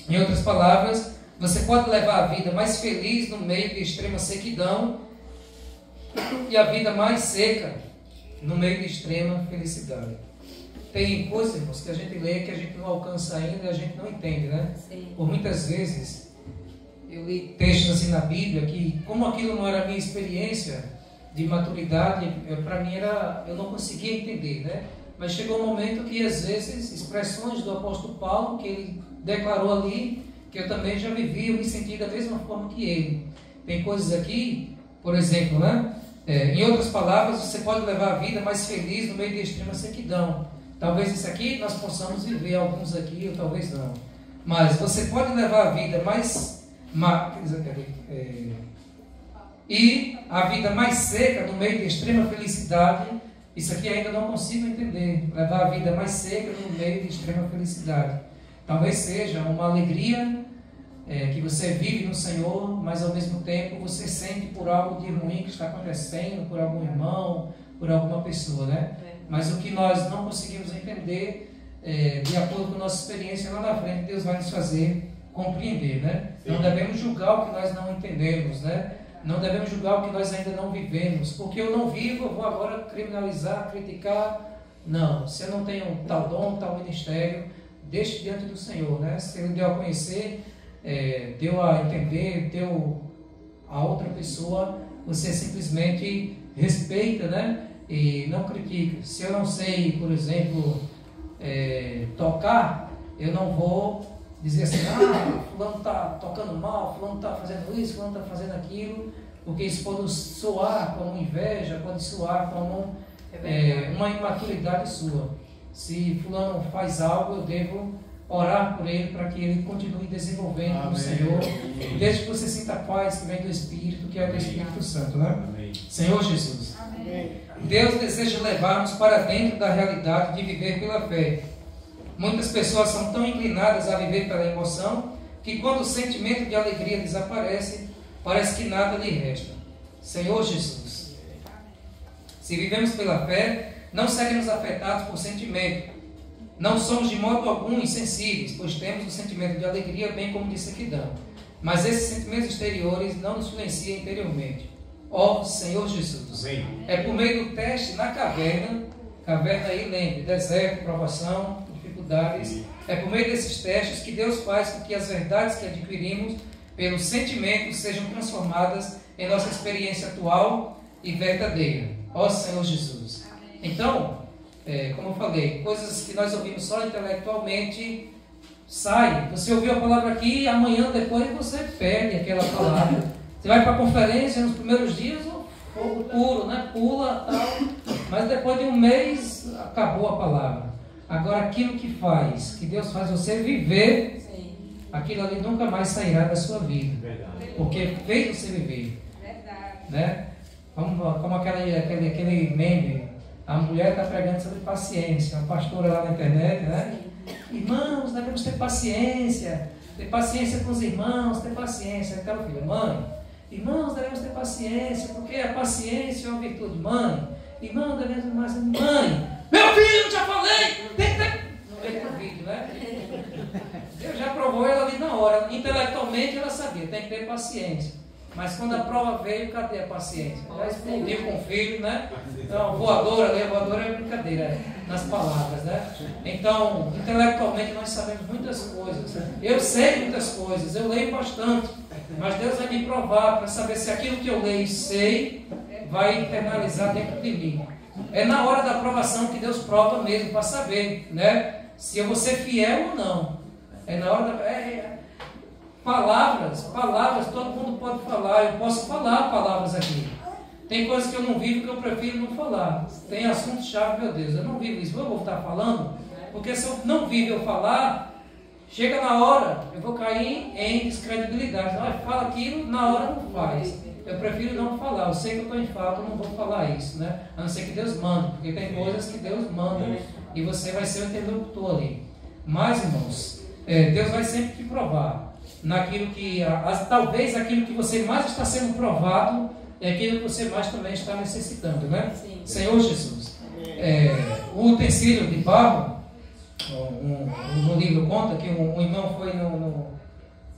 Em outras palavras, você pode levar a vida mais feliz no meio de extrema sequidão e a vida mais seca no meio de extrema felicidade. Tem coisas, irmãos, que a gente lê que a gente não alcança ainda e a gente não entende, né? Sim. Por muitas vezes eu li textos assim na Bíblia que, como aquilo não era a minha experiência de maturidade, para mim eu não conseguia entender, né? Mas chegou um momento que às vezes expressões do apóstolo Paulo que ele declarou ali, que eu também já vivi, eu me senti da mesma forma que ele. Tem coisas aqui, por exemplo, né? Em outras palavras, você pode levar a vida mais feliz no meio de extrema sequidão. Talvez isso aqui nós possamos viver, alguns aqui, ou talvez não. Mas você pode levar a vida e a vida mais seca no meio de extrema felicidade. Isso aqui ainda não consigo entender. Levar a vida mais seca no meio de extrema felicidade. Talvez seja uma alegria que você vive no Senhor, mas ao mesmo tempo você sente por algo de ruim que está acontecendo, por algum irmão, por alguma pessoa, né? Mas o que nós não conseguimos entender, de acordo com a nossa experiência lá na frente, Deus vai nos fazer compreender, né? Sim. Não devemos julgar o que nós não entendemos, né? Não devemos julgar o que nós ainda não vivemos. Porque eu não vivo, eu vou agora criminalizar, criticar. Não, se eu não tenho tal dom, tal ministério, deixe diante do Senhor, né? Se Ele deu a conhecer, deu a entender, deu a outra pessoa, você simplesmente respeita, né? E não critica. Se eu não sei, por exemplo, tocar, eu não vou dizer assim, fulano está tocando mal, fulano está fazendo isso, fulano está fazendo aquilo, porque isso pode soar como inveja, pode soar como uma imaturidade sua. Se fulano faz algo, eu devo orar por ele para que ele continue desenvolvendo no Senhor, desde que você sinta a paz que vem do Espírito, que é o do Espírito Santo, né? Amém. Senhor Jesus, amém. Deus deseja levar-nos para dentro da realidade de viver pela fé. Muitas pessoas são tão inclinadas a viver pela emoção que quando o sentimento de alegria desaparece, parece que nada lhe resta. Senhor Jesus, se vivemos pela fé, não seremos afetados por sentimento. Não somos de modo algum insensíveis, pois temos o sentimento de alegria, bem como de sequidão. Mas esses sentimentos exteriores não nos influenciam interiormente. Ó Senhor Jesus, amém. É por meio do teste na caverna aí, lembre, deserto, provação, dificuldades. É por meio desses testes que Deus faz com que as verdades que adquirimos pelos sentimentos sejam transformadas em nossa experiência atual e verdadeira. Ó Senhor Jesus. Então, como eu falei, coisas que nós ouvimos só intelectualmente saem. Você ouviu a palavra aqui, amanhã depois você perde aquela palavra. Você vai para a conferência, nos primeiros dias, o fogo puro, né? Pula tal, mas depois de um mês acabou a palavra. Agora, aquilo que Deus faz você viver, aquilo ali nunca mais sairá da sua vida. Verdade. Porque fez você viver. Verdade. Né? Como aquele meme, a mulher está pregando sobre paciência, uma pastora lá na internet, né? Irmãos, devemos ter paciência com os irmãos, ter paciência. Aquela filha, mãe, irmãos, devemos ter paciência, porque a paciência é uma virtude. Mãe, irmão, devemos ter paciência. Mãe, meu filho, já falei, tem que ter... Não veio pro vídeo, né? Deus já provou ela ali na hora. Intelectualmente ela sabia, tem que ter paciência. Mas quando a prova veio, cadê a paciência? Já explodiu com o filho, né? Então, voadora é brincadeira nas palavras, né? Então, intelectualmente nós sabemos muitas coisas. Eu sei muitas coisas, eu leio bastante. Mas Deus vai me provar para saber se aquilo que eu leio e sei vai internalizar dentro de mim. É na hora da aprovação que Deus prova mesmo, para saber, né? Se eu vou ser fiel ou não. É na hora da... Palavras, todo mundo pode falar, eu posso falar palavras aqui. Tem coisas que eu não vivo que eu prefiro não falar. Tem assuntos-chave, meu Deus, eu não vivo isso, eu vou estar falando, porque se eu não vivo eu falar, chega na hora, eu vou cair em descredibilidade. Fala aquilo, na hora não faz. Eu prefiro não falar, eu sei que eu estou em falta, eu não vou falar isso, né? A não ser que Deus manda, porque tem coisas que Deus manda e você vai ser o interlocutor ali. Mas, irmãos, Deus vai sempre te provar naquilo que, talvez aquilo que você mais está sendo provado é aquilo que você mais também está necessitando, né? Sim. Senhor Jesus, o utensílio de barro, no livro conta que um irmão foi no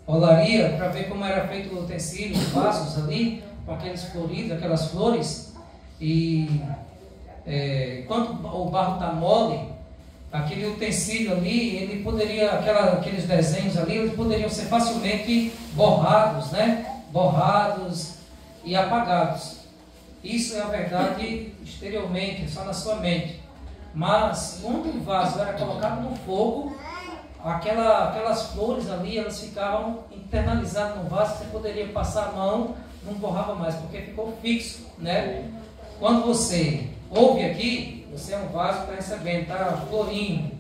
olaria para ver como era feito o utensílio, os vasos ali, com aqueles floridos, aquelas flores, e quando o barro está mole, aquele utensílio ali, ele poderia, aqueles desenhos ali, eles poderiam ser facilmente borrados, né? Borrados e apagados. Isso é a verdade exteriormente, só na sua mente. Mas quando o vaso era colocado no fogo, aquelas flores ali, elas ficavam internalizadas no vaso, você poderia passar a mão, não borrava mais, porque ficou fixo, né? Quando você ouve aqui, você é um vaso que está recebendo, está florindo.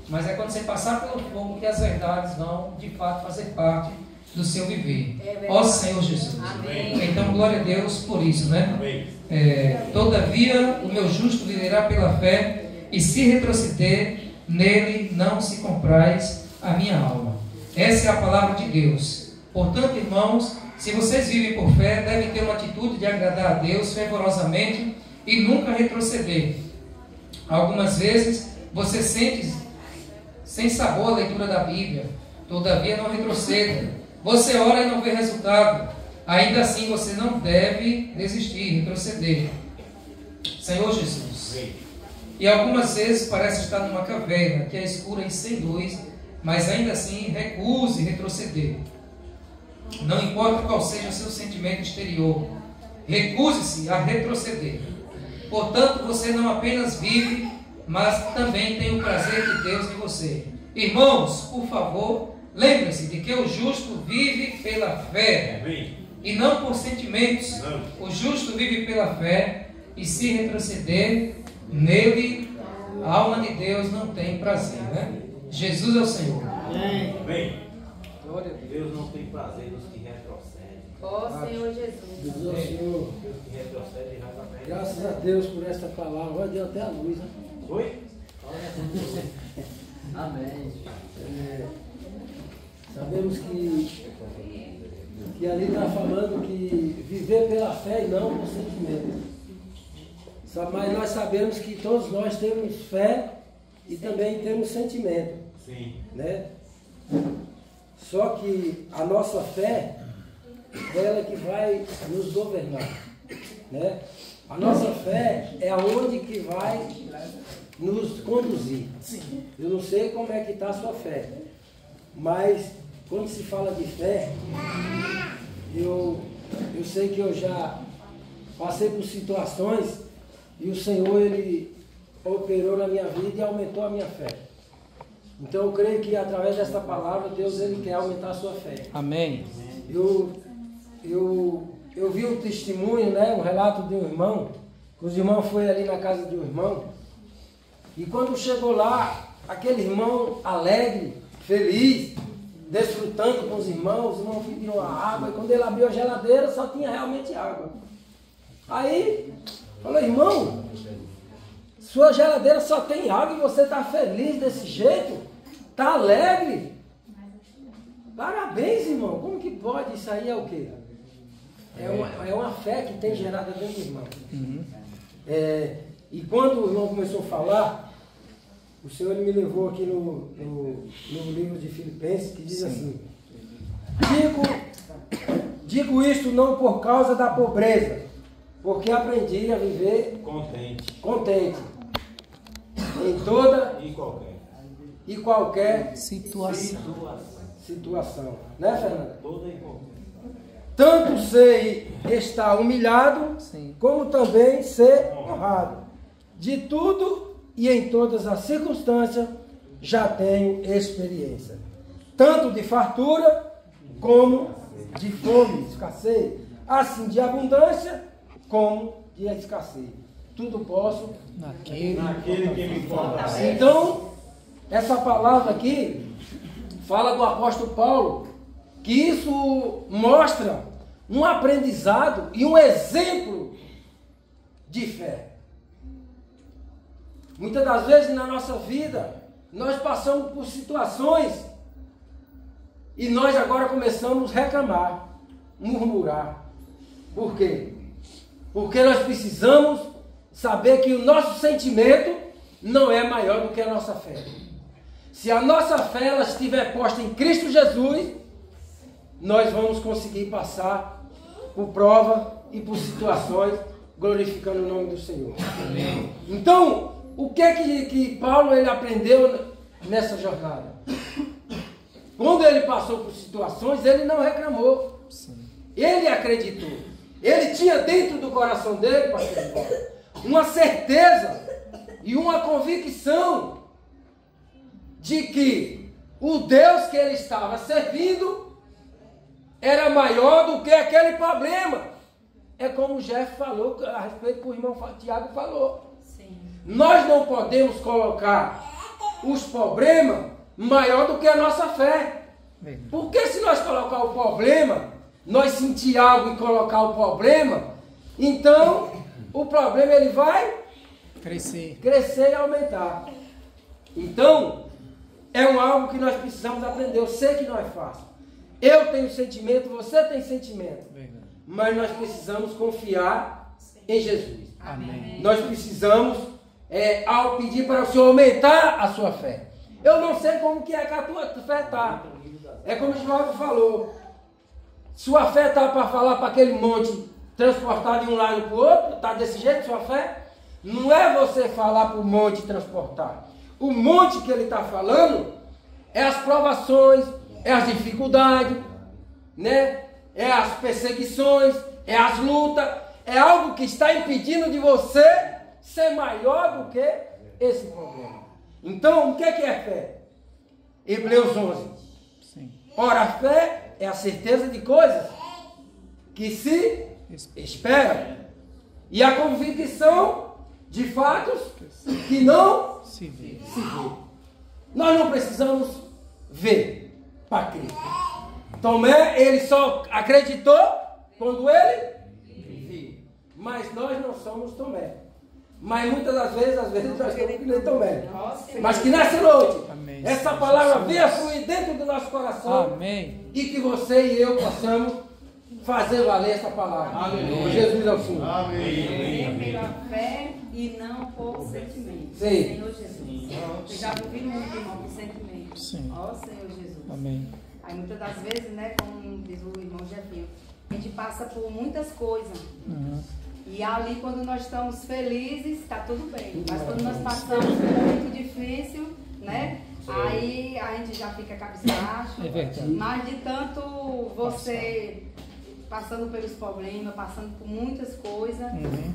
Mas é quando você passar pelo fogo que as verdades vão, de fato, fazer parte do seu viver. Ó Senhor Jesus. Amém. Então, glória a Deus por isso, né? Todavia, o meu justo viverá pela fé, e se retroceder, nele não se comprais a minha alma. Essa é a palavra de Deus. Portanto, irmãos, se vocês vivem por fé, devem ter uma atitude de agradar a Deus fervorosamente e nunca retroceder. Algumas vezes você sente sem sabor a leitura da Bíblia, todavia não retroceda. Você ora e não vê resultado, ainda assim você não deve desistir, retroceder. Senhor Jesus. E algumas vezes parece estar numa caverna que é escura e sem luz, mas ainda assim recuse retroceder. Não importa qual seja o seu sentimento exterior, recuse-se a retroceder. Portanto, você não apenas vive, mas também tem o prazer de Deus em você. Irmãos, por favor, lembre-se de que o justo vive pela fé e não por sentimentos. O justo vive pela fé, e se retroceder, nele a alma de Deus não tem prazer, né? Jesus é o Senhor. Amém. Glória a Deus não tem prazer nos que retrocedem. Ó Senhor Jesus. Jesus é o Senhor. Deus que retrocede já está bem. Graças a Deus por esta palavra. Vai deu até a luz, né? Oi? Amém. Sabemos que ali está falando que viver pela fé e não por sentimento. Mas nós sabemos que todos nós temos fé e também temos sentimento. Sim. Né? Só que a nossa fé é ela que vai nos governar. Né? A nossa fé é aonde que vai nos conduzir. Eu não sei como é que está a sua fé, mas quando se fala de fé, eu sei que eu já passei por situações e o Senhor, Ele operou na minha vida e aumentou a minha fé. Então eu creio que através desta palavra, Deus Ele quer aumentar a sua fé. Amém. Eu vi um testemunho, né, um relato de um irmão, que os irmãos foram ali na casa de um irmão, e quando chegou lá, aquele irmão alegre, feliz, desfrutando com os irmãos pediram a água, e quando ele abriu a geladeira, só tinha realmente água. Aí, falou, irmão, sua geladeira só tem água e você está feliz desse jeito? Está alegre? Parabéns, irmão. Como que pode? Isso aí é o quê? É uma fé que tem gerada dentro do irmão. E quando o irmão começou a falar, o Senhor ele me levou aqui no livro de Filipenses, que diz assim: digo isto não por causa da pobreza, porque aprendi a viver contente em toda e qualquer situação. Né, Fernanda? Tanto sei estar humilhado, como também ser honrado. De tudo e em todas as circunstâncias já tenho experiência, tanto de fartura como de fome, escassez. Assim de abundância, como de escassez. Tudo posso naquele que me fortalece. Então, essa palavra aqui fala do apóstolo Paulo, que isso mostra um aprendizado e um exemplo de fé. Muitas das vezes na nossa vida, nós passamos por situações e nós agora começamos a reclamar, murmurar. Por quê? Porque nós precisamos saber que o nosso sentimento não é maior do que a nossa fé. Se a nossa fé ela estiver posta em Cristo Jesus, nós vamos conseguir passar por prova e por situações glorificando o nome do Senhor. Amém. Então, o que é que Paulo ele aprendeu nessa jornada? Quando ele passou por situações, ele não reclamou. Sim. Ele acreditou. Ele tinha dentro do coração dele, pastor Paulo, uma certeza e uma convicção de que o Deus que ele estava servindo era maior do que aquele problema. É como o Jeff falou a respeito que o irmão Tiago falou. Sim. Nós não podemos colocar os problemas maior do que a nossa fé. Porque se nós colocar o problema, nós sentir algo e colocar o problema, então o problema ele vai crescer e aumentar. Então, é algo que nós precisamos aprender. Eu sei que não é fácil. Eu tenho sentimento, você tem sentimento. Mas nós precisamos confiar em Jesus. Amém. Nós precisamos, ao pedir para o Senhor aumentar a sua fé. Eu não sei como que é que a tua fé está. É como o João falou. Sua fé está para falar para aquele monte, transportar de um lado para o outro? Está desse jeito sua fé? Não é você falar para o monte transportar. O monte que ele está falando é as provações, é as dificuldades, né? É as perseguições, é as lutas, é algo que está impedindo de você ser maior do que esse problema. Então, o que é fé? Hebreus 11. Sim. Ora, a fé é a certeza de coisas que se espera e a convicção de fatos que não se vê. Nós não precisamos ver para crer. Tomé, ele só acreditou quando ele viu. Mas nós não somos Tomé. Mas muitas das vezes nós queremos que nem Tomé. Mas que nessa noite, essa palavra venha fluir dentro do nosso coração. Amém. E que você e eu possamos fazer valer essa palavra. Amém. Jesus é o Senhor. Amém. Pela fé e não por sentimento. Senhor Jesus. Eu já ouvi muito, irmão, por sentimento. Ó Senhor Jesus. Amém. Aí muitas das vezes, né, como diz o irmão Jefinho, a gente passa por muitas coisas. E ali quando nós estamos felizes, está tudo bem. Mas quando nós passamos por muito difícil, né? Aí a gente já fica cabisbaixo. É verdade. Mas de tanto você passando pelos problemas, passando por muitas coisas,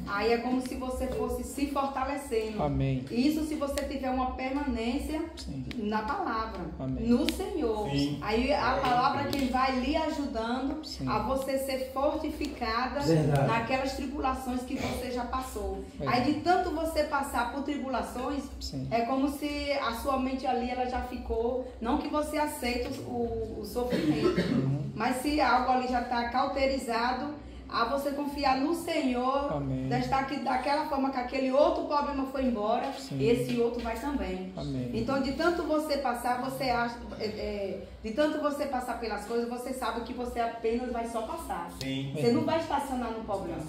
aí é como se você fosse se fortalecendo. Amém. Isso se você tiver uma permanência na palavra, no Senhor. Sim. Aí a palavra que vai lhe ajudando a você ser fortificada naquelas tribulações que você já passou. Aí de tanto você passar por tribulações, é como se a sua mente ali ela já ficou, não que você aceite o sofrimento, mas se algo ali já está cauterizado, a você confiar no Senhor, daquela forma que aquele outro problema foi embora, esse outro vai também. Amém. Então, de tanto você passar, você acha, de tanto você passar pelas coisas, você sabe que você apenas vai só passar. Sim. Você não vai estacionar no problema.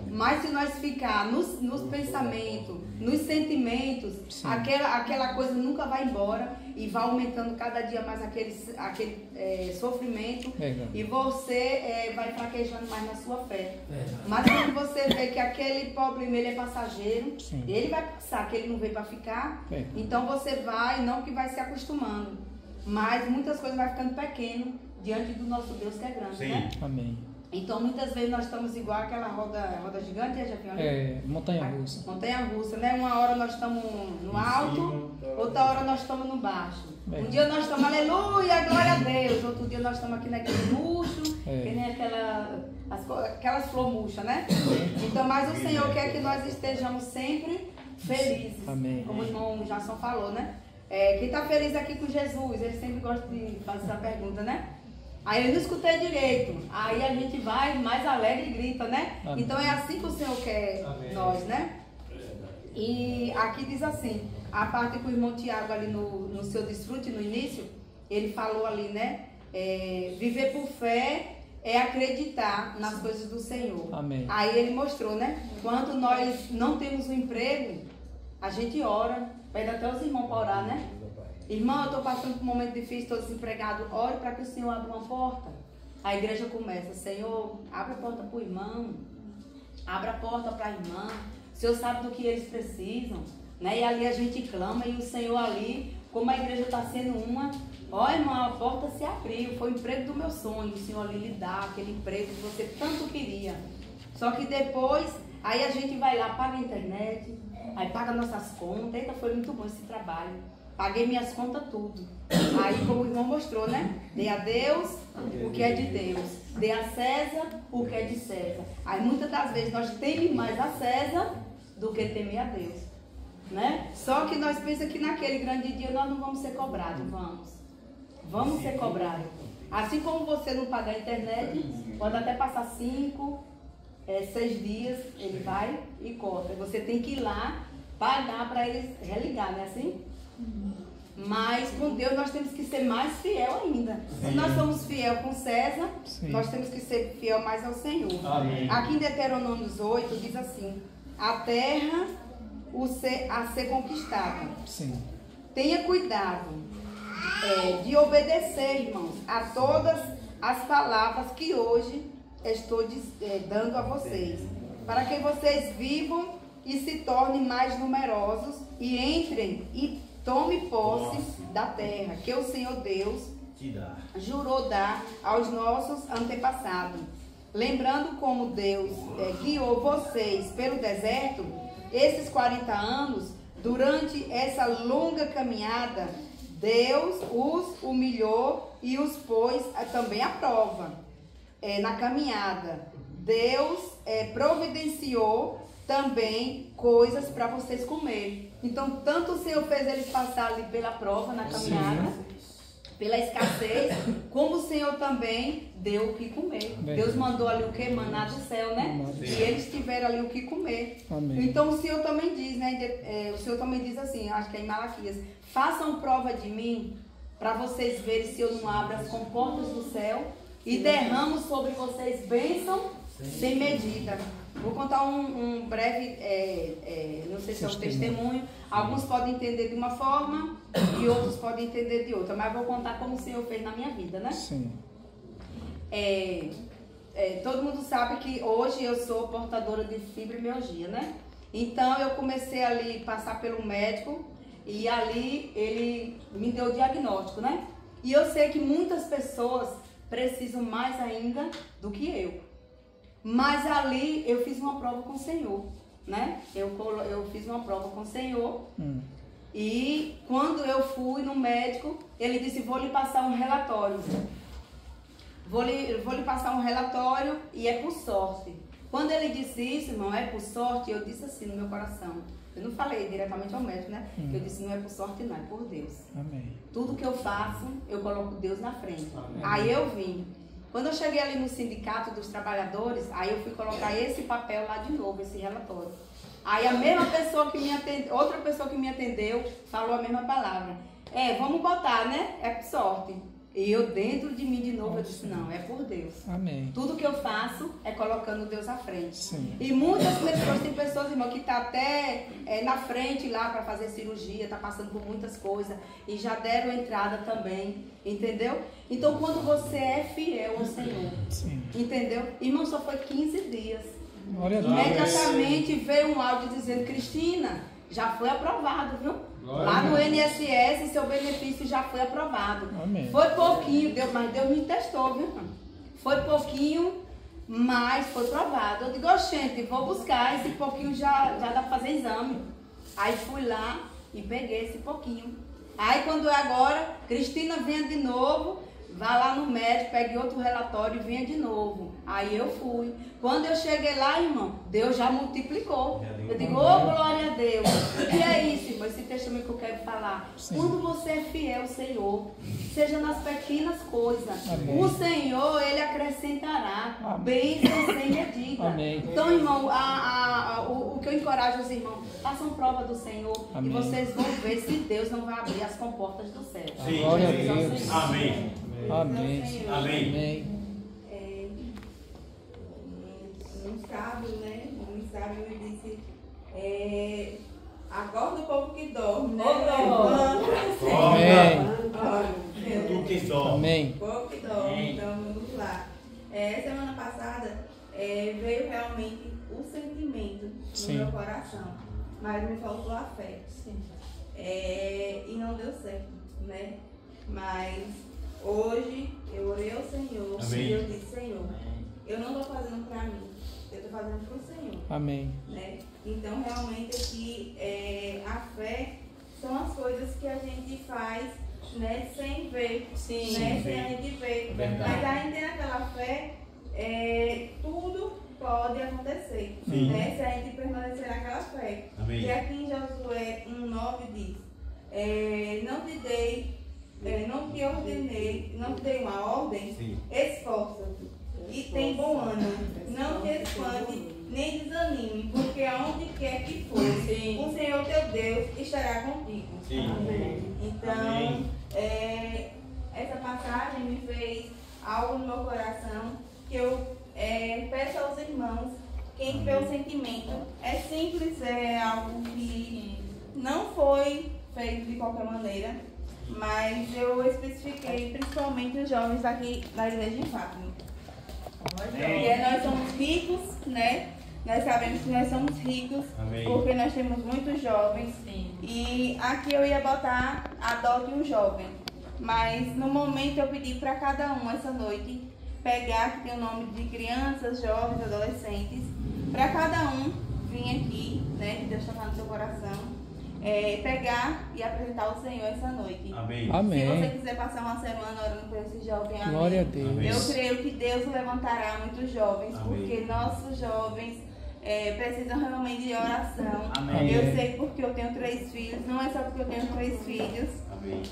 Mas se nós ficar nos pensamentos, nos sentimentos, aquela coisa nunca vai embora e vai aumentando cada dia mais aquele sofrimento e você vai fraquejando mais na sua fé. Mas quando você vê que aquele problema ele é passageiro, ele vai passar, que ele não veio para ficar, então você vai, não que vai se acostumando, mas muitas coisas vai ficando pequeno diante do nosso Deus que é grande, né? Amém. Então, muitas vezes nós estamos igual aquela roda gigante, já viu? Montanha-russa. Montanha-russa, né? Uma hora nós estamos no alto, outra hora nós estamos no baixo. Um dia nós estamos, aleluia, glória a Deus. Outro dia nós estamos aqui naquele murcho, que nem aquelas flores murchas, né? Então, mas o Senhor quer que nós estejamos sempre felizes. Amém. Como o irmão Jason falou, né? Quem está feliz aqui com Jesus, ele sempre gosta de fazer essa pergunta, né? Aí eu não escutei direito. Aí a gente vai mais alegre e grita, né? Amém. Então é assim que o Senhor quer nós, né? E aqui diz assim, a parte que o irmão Tiago ali no seu desfrute, no início, ele falou ali, né? Viver por fé é acreditar nas coisas do Senhor. Amém. Aí ele mostrou, né? Quando nós não temos um emprego, a gente ora, pede até os irmãos para orar, né? Irmão, eu estou passando por um momento difícil, estou desempregado, ore para que o Senhor abra uma porta. A igreja começa, Senhor, abre a porta para o irmão, abre a porta para a irmã, o Senhor sabe do que eles precisam, né? E ali a gente clama e o Senhor ali, como a igreja está sendo uma, ó irmão, a porta se abriu, foi o emprego do meu sonho, o Senhor ali lhe dá aquele emprego que você tanto queria. Só que depois, aí a gente vai lá, paga a internet, aí paga nossas contas, eita, foi muito bom esse trabalho. Paguei minhas contas tudo. Aí, como o irmão mostrou, né? Dê a Deus o que é de Deus. Dê a César o que é de César. Aí, muitas das vezes, nós tememos mais a César do que temer a Deus. Né? Só que nós pensamos que naquele grande dia nós não vamos ser cobrados. Vamos ser cobrados. Assim como você não paga a internet, pode até passar 5, 6 dias, ele vai e corta. Você tem que ir lá pagar para eles religar, não é assim? Mas com Deus nós temos que ser mais fiel ainda. Se nós somos fiel com César, nós temos que ser fiel mais ao Senhor. Amém. Aqui em Deuteronômio 8 diz assim: a terra a ser conquistada. Sim. Tenha cuidado de obedecer, irmãos, a todas as palavras que hoje estou dando a vocês, para que vocês vivam e se tornem mais numerosos e entrem e tome posse da terra que o Senhor Deus jurou dar aos nossos antepassados. Lembrando como Deus guiou vocês pelo deserto, esses 40 anos, durante essa longa caminhada, Deus os humilhou e os pôs também à prova. Na caminhada, Deus providenciou também coisas para vocês comerem. Então, tanto o Senhor fez eles passar ali pela prova na caminhada, pela escassez, como o Senhor também deu o que comer. Deus mandou ali o que? Maná do céu, né? E eles tiveram ali o que comer. Amém. Então, o Senhor também diz, né? O Senhor também diz assim, acho que é em Malaquias: façam prova de mim, para vocês verem se eu não abro as comportas do céu e derramo sobre vocês bênção sem medida. Vou contar um breve, não sei se é um testemunho. Alguns podem entender de uma forma e outros podem entender de outra, mas vou contar como o Senhor fez na minha vida, né? Sim. Todo mundo sabe que hoje eu sou portadora de fibromialgia, né? Então eu comecei ali a passar pelo médico e ali ele me deu o diagnóstico, né? E eu sei que muitas pessoas precisam mais ainda do que eu. Mas ali eu fiz uma prova com o Senhor, né? Eu fiz uma prova com o Senhor. E quando eu fui no médico, ele disse: vou lhe passar um relatório. Vou lhe passar um relatório e é por sorte. Quando ele disse isso, irmão, é por sorte, eu disse assim no meu coração. Eu não falei diretamente ao médico, né? Eu disse: não é por sorte, não, é por Deus. Amém. Tudo que eu faço, eu coloco Deus na frente. Amém. Aí eu vim. Quando eu cheguei ali no sindicato dos trabalhadores, aí eu fui colocar esse papel lá de novo, esse relatório. Aí a mesma pessoa que me atendeu, outra pessoa que me atendeu, falou a mesma palavra. Vamos botar, né? É por sorte. E eu dentro de mim de novo, eu disse: não, é por Deus. Amém. Tudo que eu faço é colocando Deus à frente. Sim. E muitas pessoas, tem pessoas, irmão, que tá até na frente lá para fazer cirurgia, tá passando por muitas coisas e já deram entrada também, entendeu? Então, quando você é fiel ao Senhor, sim, entendeu? Irmão, só foi 15 dias. Imediatamente veio um áudio dizendo: Cristina, já foi aprovado, viu? Lá no INSS, seu benefício já foi aprovado. Amém. Foi pouquinho, mas Deus me testou, viu? Foi pouquinho, mas foi provado. Eu digo, gente, vou buscar esse pouquinho, já dá para fazer exame. Aí fui lá e peguei esse pouquinho. Aí quando é agora, Cristina venha de novo, vá lá no médico, pegue outro relatório e venha de novo. Aí eu fui. Quando eu cheguei lá, irmão, Deus já multiplicou. Eu digo, glória a Deus. O que é isso, irmão? Esse testemunho que eu quero falar. Sim. Quando você é fiel ao Senhor, seja nas pequenas coisas, amém, o Senhor, Ele acrescentará bênçãos sem medida. Amém. Então, irmão, o que eu encorajo os irmãos, façam prova do Senhor, amém, e vocês vão ver se Deus não vai abrir as comportas do céu. Sim. Glória a Deus. Amém. Amém. Amém. Um sábio, né? Um sábio me disse, acorda o povo que dorme, né? Amém. Tu que dorme. Amém. O povo que dorme, então vamos lá. Semana passada veio realmente o sentimento no meu coração, mas me faltou a fé. E não deu certo, né? Mas hoje eu orei ao Senhor, amém, e eu disse, Senhor, eu não estou fazendo para mim, eu estou fazendo para o Senhor. Amém. Né? Então realmente aqui a fé são as coisas que a gente faz, né, sem ver, sim, né, sem a gente ver. Mas ainda naquela fé, tudo pode acontecer, né, se a gente permanecer naquela fé. Amém. E aqui em Josué 1:9 diz, não te ordenei, não te dei uma ordem, esforça-te e tem bom ânimo, não te espante nem desanime, porque aonde quer que for, o Senhor teu Deus estará contigo. Amém. Então, essa passagem me fez algo no meu coração que eu peço aos irmãos, quem tiver o sentimento, é simples, é algo que não foi feito de qualquer maneira, mas eu especifiquei principalmente os jovens aqui da igreja de Fátima. Porque nós somos ricos, né? Nós sabemos que nós somos ricos, amém, porque nós temos muitos jovens. Sim. E aqui eu ia botar adote um jovem, mas no momento eu pedi para cada um essa noite pegar, que tem o nome de crianças, jovens, adolescentes, para cada um vir aqui, né? Que Deus está no seu coração. Pegar e apresentar ao Senhor essa noite. Amém. Amém. Se você quiser passar uma semana orando por esse jovem, amém. Glória a Deus. Eu creio que Deus levantará muitos jovens, amém, porque nossos jovens precisam realmente de oração. Amém. Eu sei porque eu tenho 3 filhos, não é só porque eu tenho 3 filhos. Amém.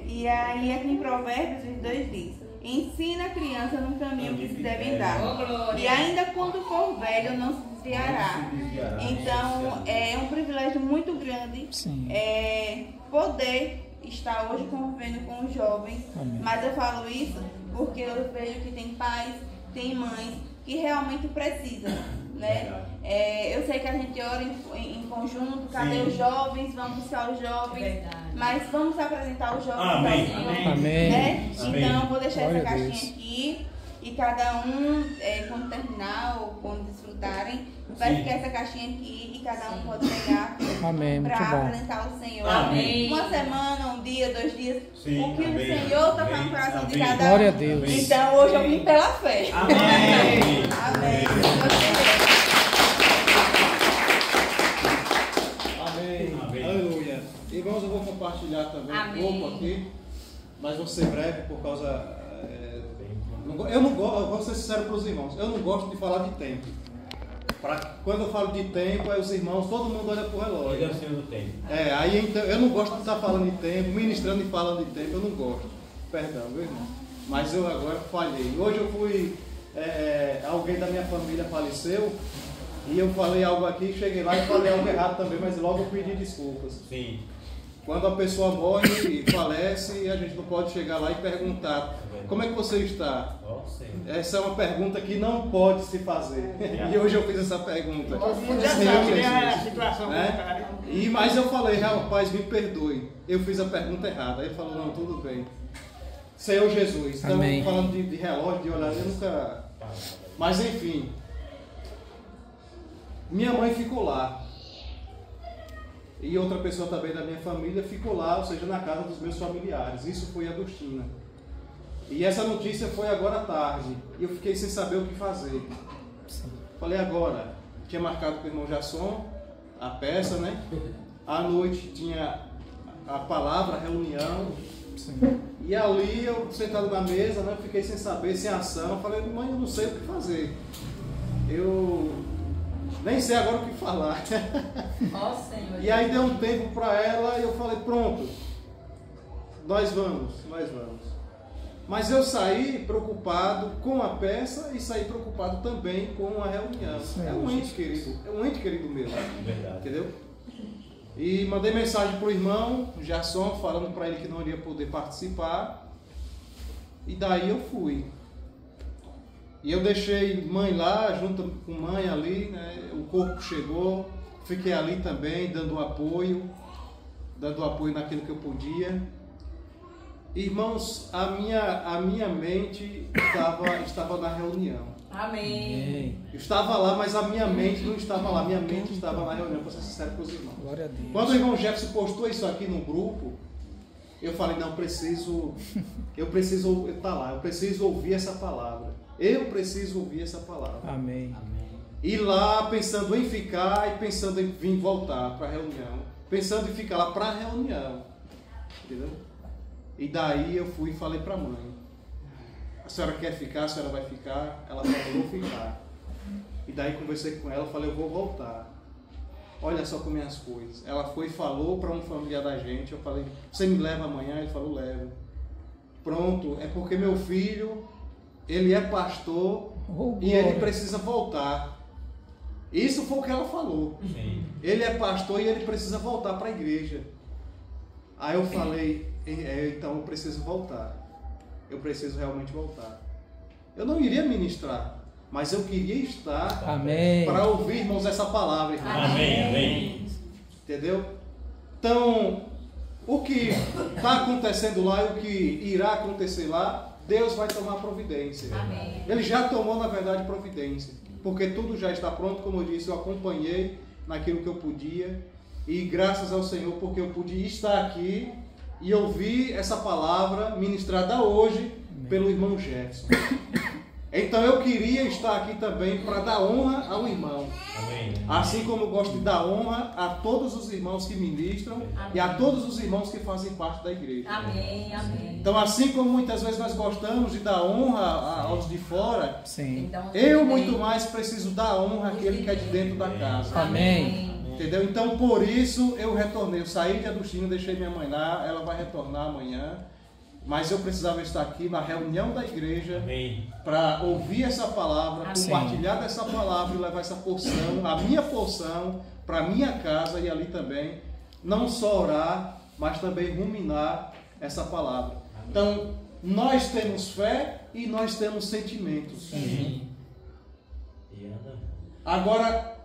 E aí aqui em Provérbios 22 diz, ensina a criança no caminho que se deve andar, e ainda quando for velho não se desviará. Então é um privilégio muito grande poder estar hoje convivendo com os jovens. Amém. Mas eu falo isso porque eu vejo que tem pais, tem mães que realmente precisam, né? Eu sei que a gente ora em conjunto, cadê os jovens, vamos buscar os jovens, mas vamos apresentar os jovens ao Senhor, amém, né? Amém. Então eu vou deixar essa caixinha aqui e cada um, quando terminar ou quando desfrutarem, vai ficar essa caixinha aqui e cada um pode pegar para apresentar ao Senhor. Amém. Uma semana, um dia, 2 dias, o que o Senhor está falando no coração de cada um. Glória a Deus. Então hoje eu vim pela fé. Amém. Amém. Amém. Aleluia. Irmãos, eu vou compartilhar também um pouco aqui, mas vou ser breve por causa... eu não gosto, eu vou ser sincero para os irmãos, eu não gosto de falar de tempo. Quando eu falo de tempo, os irmãos, todo mundo olha para o relógio. Ele é o Senhor do tempo. Aí então, eu não gosto de estar falando de tempo, ministrando e falando de tempo, eu não gosto. Perdão, viu, irmão? Mas eu agora falhei. Hoje eu fui, alguém da minha família faleceu, e eu falei algo aqui, cheguei lá e falei algo errado também, mas logo eu pedi desculpas. Sim. Quando a pessoa morre e falece, a gente não pode chegar lá e perguntar, como é que você está? Essa é uma pergunta que não pode se fazer. E hoje eu fiz essa pergunta. Mas eu falei, rapaz, me perdoe. Eu fiz a pergunta errada. Aí ele falou, não, tudo bem. Senhor Jesus. Então, falando de relógio, de olhar, eu nunca... Mas enfim. Minha mãe ficou lá. E outra pessoa também da minha família ficou lá, ou seja, na casa dos meus familiares. Isso foi Agostina. E essa notícia foi agora à tarde. E eu fiquei sem saber o que fazer. Falei agora. Tinha marcado com o irmão Jasson a peça, né? À noite tinha a palavra, a reunião. Sim. E ali eu sentado na mesa, né? Fiquei sem saber, sem ação. Falei, mãe, eu não sei o que fazer. Eu nem sei agora o que falar. Ó, Senhor. E aí deu um tempo para ela e eu falei, pronto, nós vamos. Mas eu saí preocupado com a peça e saí preocupado também com a reunião. Sim, é um ente querido mesmo. Verdade. Entendeu? E mandei mensagem para o irmão Jasson, falando para ele que não iria poder participar. E daí eu fui. E eu deixei mãe lá, junto com mãe ali, né? O corpo chegou, fiquei ali também, dando apoio naquilo que eu podia. Irmãos, a minha mente estava na reunião. Amém. Eu estava lá, mas a minha mente não estava lá. Minha mente estava na reunião, para ser sincero com os irmãos. Glória a Deus. Quando o irmão Jefferson postou isso aqui no grupo, eu falei, não, eu preciso estar lá, eu preciso ouvir essa palavra. Eu preciso ouvir essa palavra. Amém. E lá, pensando em ficar e pensando em vir voltar para a reunião. Pensando em ficar lá para a reunião. Entendeu? E daí eu fui e falei para a mãe. A senhora quer ficar? A senhora vai ficar? Ela falou, vou ficar. E daí conversei com ela, falei, eu vou voltar. Olha só como é as coisas. Ela foi e falou para um familiar da gente. Eu falei, você me leva amanhã? Ele falou, levo. Pronto, é porque meu filho, ele é pastor e ele precisa voltar. Isso foi o que ela falou. Sim. Ele é pastor e ele precisa voltar para a igreja. Aí eu falei, então eu preciso voltar. Eu preciso realmente voltar. Eu não iria ministrar, mas eu queria estar para ouvir, irmãos, essa palavra. Irmãos. Amém, amém. Entendeu? Então, o que está acontecendo lá e o que irá acontecer lá, Deus vai tomar providência. Amém. Ele já tomou, na verdade, providência. Porque tudo já está pronto, como eu disse, eu acompanhei naquilo que eu podia. E graças ao Senhor, porque eu pude estar aqui e ouvir essa palavra ministrada hoje pelo irmão Jefferson. Então eu queria estar aqui também para dar honra ao irmão. Amém. Assim como eu gosto de dar honra a todos os irmãos que ministram. Amém. E a todos os irmãos que fazem parte da igreja. Amém, amém. Então assim como muitas vezes nós gostamos de dar honra aos de fora, sim. Então, eu muito mais preciso dar honra àquele que é de dentro da casa. Amém. Entendeu? Então por isso eu retornei. Eu saí de Agostinho, deixei minha mãe lá. Ela vai retornar amanhã. Mas eu precisava estar aqui na reunião da igreja para ouvir essa palavra, compartilhar dessa palavra e levar essa porção, a minha porção, para a minha casa e ali também, não só orar, mas também ruminar essa palavra. Então, nós temos fé e nós temos sentimentos. Sim. Agora,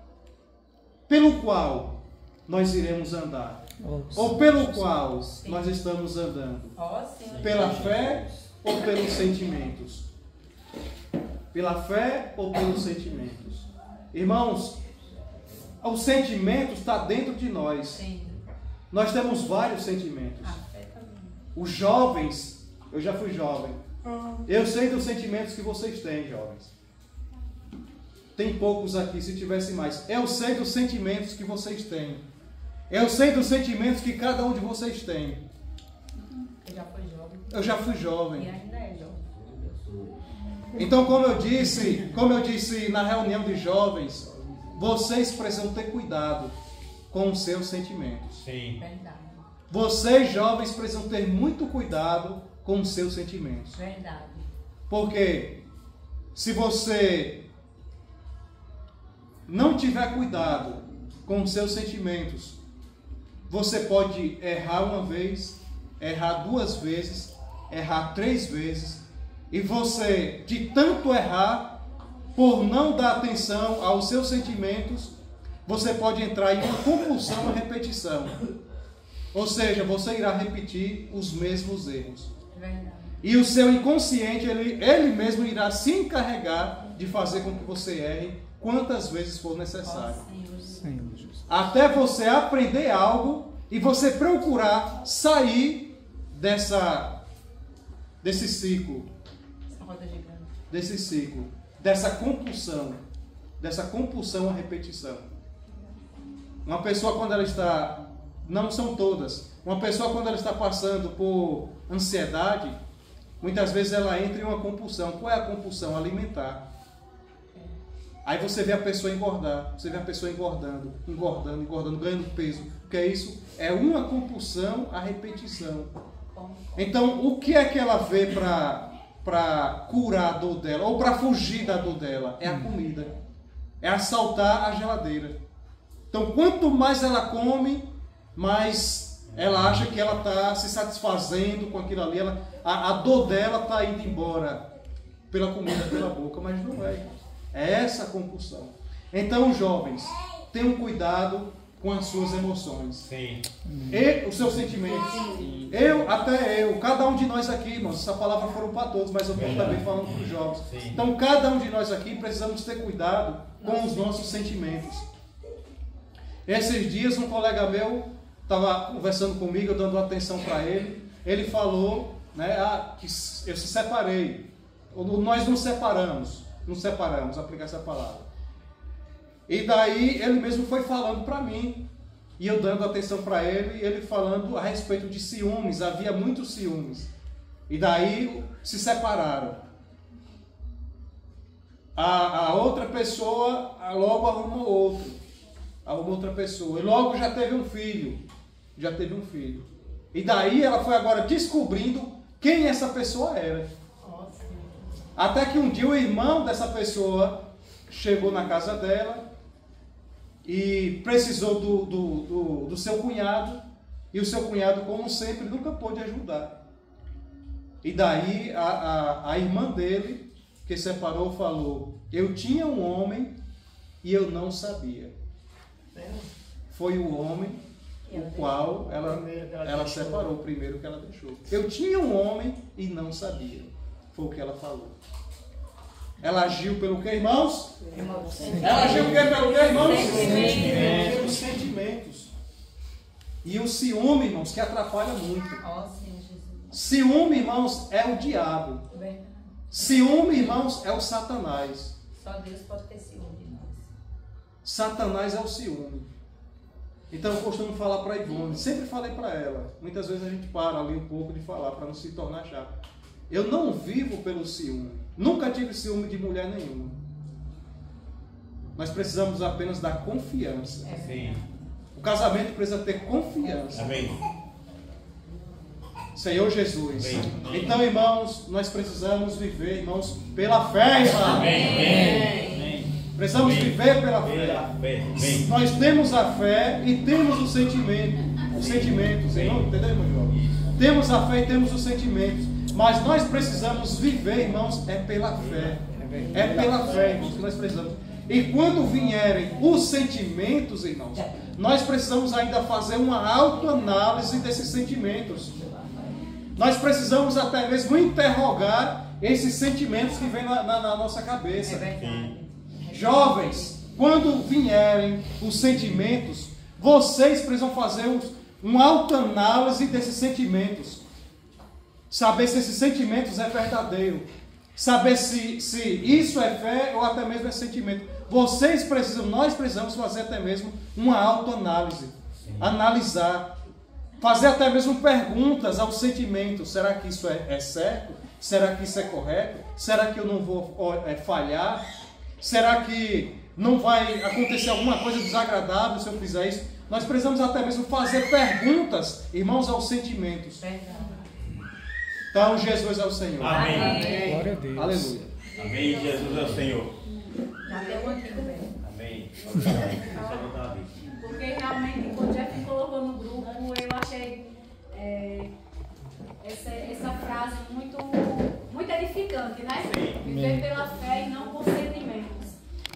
pelo qual nós iremos andar? Ou pelo qual nós estamos andando? Pela fé ou pelos sentimentos? Pela fé ou pelos sentimentos? Irmãos, o sentimento está dentro de nós. Nós temos vários sentimentos. Os jovens, eu já fui jovem. Eu sei dos sentimentos que vocês têm, jovens. Tem poucos aqui, se tivesse mais. Eu sei dos sentimentos que vocês têm. Eu sei dos sentimentos que cada um de vocês tem. Eu já fui jovem. E ainda é jovem. Então, como eu disse na reunião de jovens, vocês precisam ter cuidado com os seus sentimentos. Sim. Verdade. Vocês, jovens, precisam ter muito cuidado com os seus sentimentos. Verdade. Porque se você não tiver cuidado com os seus sentimentos, você pode errar uma vez, errar 2 vezes, errar 3 vezes, e você, de tanto errar, por não dar atenção aos seus sentimentos, você pode entrar em uma compulsão à repetição. Ou seja, você irá repetir os mesmos erros. Verdade. E o seu inconsciente, ele mesmo irá se encarregar de fazer com que você erre quantas vezes for necessário. Até você aprender algo e você procurar sair desse ciclo, dessa compulsão à repetição. Uma pessoa quando ela está, não são todas, uma pessoa quando ela está passando por ansiedade, muitas vezes ela entra em uma compulsão. Qual é a compulsão? Alimentar. Aí você vê a pessoa engordar, você vê a pessoa engordando, ganhando peso. O que é isso? É uma compulsão à repetição. Então, o que é que ela vê para curar a dor dela, ou para fugir da dor dela? É a comida. É assaltar a geladeira. Então, quanto mais ela come, mais ela acha que ela está se satisfazendo com aquilo ali. A dor dela está indo embora pela comida, pela boca, mas não é. É essa a compulsão. Então, jovens, tenham cuidado com as suas emoções. Sim. E os seus sentimentos. Sim. Cada um de nós aqui, irmãos, essa palavra foram para todos, mas eu estou também falando para os jovens. Sim. Então, cada um de nós aqui precisamos ter cuidado com os nossos sentimentos. Esses dias, um colega meu estava conversando comigo, eu dando atenção para ele. Ele falou, né, que eu se separei. Nós nos separamos, aplicar essa palavra. E daí ele mesmo foi falando para mim, e eu dando atenção para ele, e ele falando a respeito de ciúmes, havia muitos ciúmes. E daí se separaram. A outra pessoa logo arrumou outra pessoa, e logo já teve um filho. E daí ela foi agora descobrindo quem essa pessoa era. Até que um dia o irmão dessa pessoa chegou na casa dela e precisou do seu cunhado, e o seu cunhado, como sempre, nunca pôde ajudar. E daí a irmã dele, que separou, falou: eu tinha um homem e eu não sabia. Foi o homem o qual ela separou, o primeiro que ela deixou. Eu tinha um homem e não sabia. Foi o que ela falou. Ela agiu pelo que, irmãos? Ela agiu pelo que, irmãos? Pelos sentimentos. E o ciúme, irmãos, que atrapalha muito. Ciúme, irmãos, é o diabo. Ciúme, irmãos, é o Satanás. Só Deus pode ter ciúme, irmãos. Satanás é o ciúme. Então eu costumo falar para a Ivone, sempre falei para ela. Muitas vezes a gente para ali um pouco de falar para não se tornar chato. Eu não vivo pelo ciúme. Nunca tive ciúme de mulher nenhuma. Nós precisamos apenas da confiança. Sim. O casamento precisa ter confiança. Amém. Senhor Jesus. Amém. Então, irmãos, nós precisamos viver, irmãos, pela fé, irmãos. Amém. Precisamos viver pela fé. Nós temos a fé e temos o sentimento. Os sentimentos, irmão, entendeu, irmão João? Temos a fé e temos os sentimentos. Mas nós precisamos viver, irmãos, é pela fé. É pela fé, irmãos, que nós precisamos. E quando vierem os sentimentos, irmãos, nós precisamos ainda fazer uma autoanálise desses sentimentos. Nós precisamos até mesmo interrogar esses sentimentos que vêm na nossa cabeça. Jovens, quando vierem os sentimentos, vocês precisam fazer uma autoanálise desses sentimentos. Saber se esses sentimentos é verdadeiro. Saber se isso é fé ou até mesmo é sentimento. Nós precisamos fazer até mesmo uma autoanálise. Analisar. Fazer até mesmo perguntas aos sentimentos. Será que isso é certo? Será que isso é correto? Será que eu não vou falhar? Será que não vai acontecer alguma coisa desagradável se eu fizer isso? Nós precisamos até mesmo fazer perguntas, irmãos, aos sentimentos. Então, Jesus é o Senhor. Amém. Glória a Deus. Aleluia. Amém. Jesus é o Senhor. Amém. Porque realmente, quando o Jeff colocou no grupo, eu achei essa frase muito edificante, né? Viver pela fé e não por sentimentos.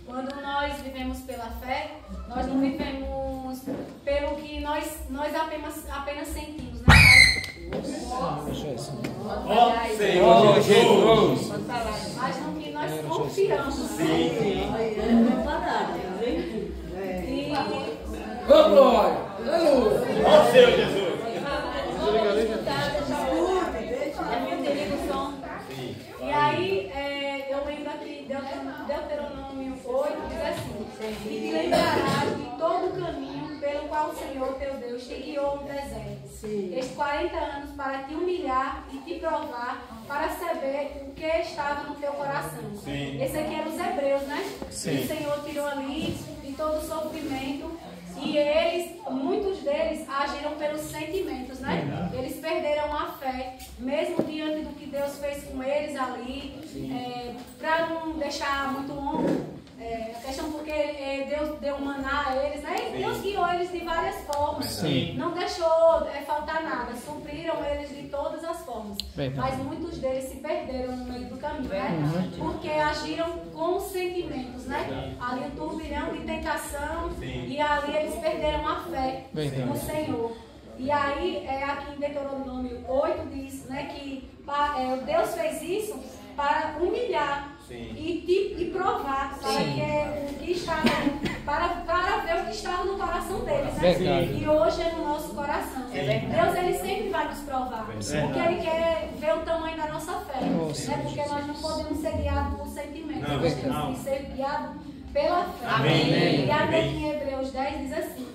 Quando nós vivemos pela fé, nós não vivemos pelo que nós apenas sentimos, né? Senhor Jesus! Mas no que nós confiamos. Sim. Glória! Ó Senhor Jesus! Deuteronômio 8 diz assim: e te lembrarás de todo o caminho pelo qual o Senhor teu Deus te guiou no deserto, estes 40 anos, para te humilhar e te provar, para saber o que estava no teu coração. Sim. Esse aqui era os hebreus, né? Sim. O Senhor tirou ali de todo o sofrimento. E eles, muitos deles, agiram pelos sentimentos, né? Eles perderam a fé, mesmo diante do que Deus fez com eles ali, para não deixar muito longo a questão, porque Deus deu maná a eles, né? E Deus guiou eles de várias formas. Sim. Não deixou faltar nada, supriram eles de todas as formas. Mas muitos deles se perderam no meio do caminho, né? Porque agiram com os sentimentos, né? Ali um turbilhão de tentação, e ali eles perderam a fé no Senhor. E aí, aqui em Deuteronômio 8 diz, né, que Deus fez isso para humilhar e provar para que estava, para ver o que estava no coração deles, né? E hoje é no nosso coração. Deus, ele sempre vai nos provar, porque ele quer ver o tamanho da nossa fé, né? Porque nós não podemos ser guiados por sentimentos, nós temos que ser guiados pela fé. E aqui em Hebreus 10 diz assim,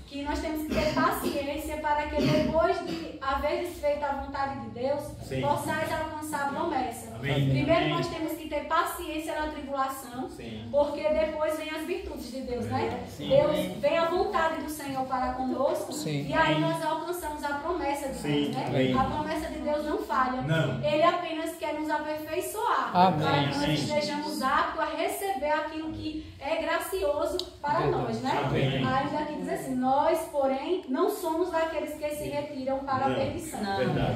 que nós temos que ter paciência para que depois de haveres feito a vontade de Deus, possais alcançar a promessa. Primeiro nós temos que ter paciência na tribulação, porque depois vem as virtudes de Deus, né? Deus vem a vontade do Senhor para conosco, e aí nós alcançamos a promessa de Deus, né? A promessa de Deus não falha. Ele apenas quer nos aperfeiçoar, para que nós estejamos aptos a receber aquilo que é gracioso para nós, né? Ainda aqui diz assim, nós, porém, não somos daqueles que se retiram para a perdição,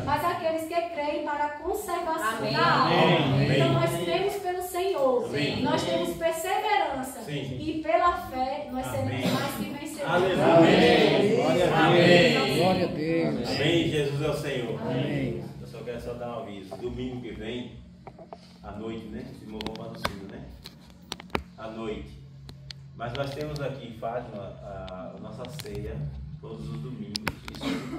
mas aqueles que creem para a conservação da alma. Então nós cremos pelo Senhor, nós temos perseverança, e pela fé nós seremos mais que vencedores. Amém. Glória a Deus. Amém. Jesus é o Senhor. Amém. Eu só quero dar um aviso. Domingo que vem, à noite, né? Se vamos para o sul, né? À noite. Mas nós temos aqui em Fátima a nossa ceia todos os domingos. Isso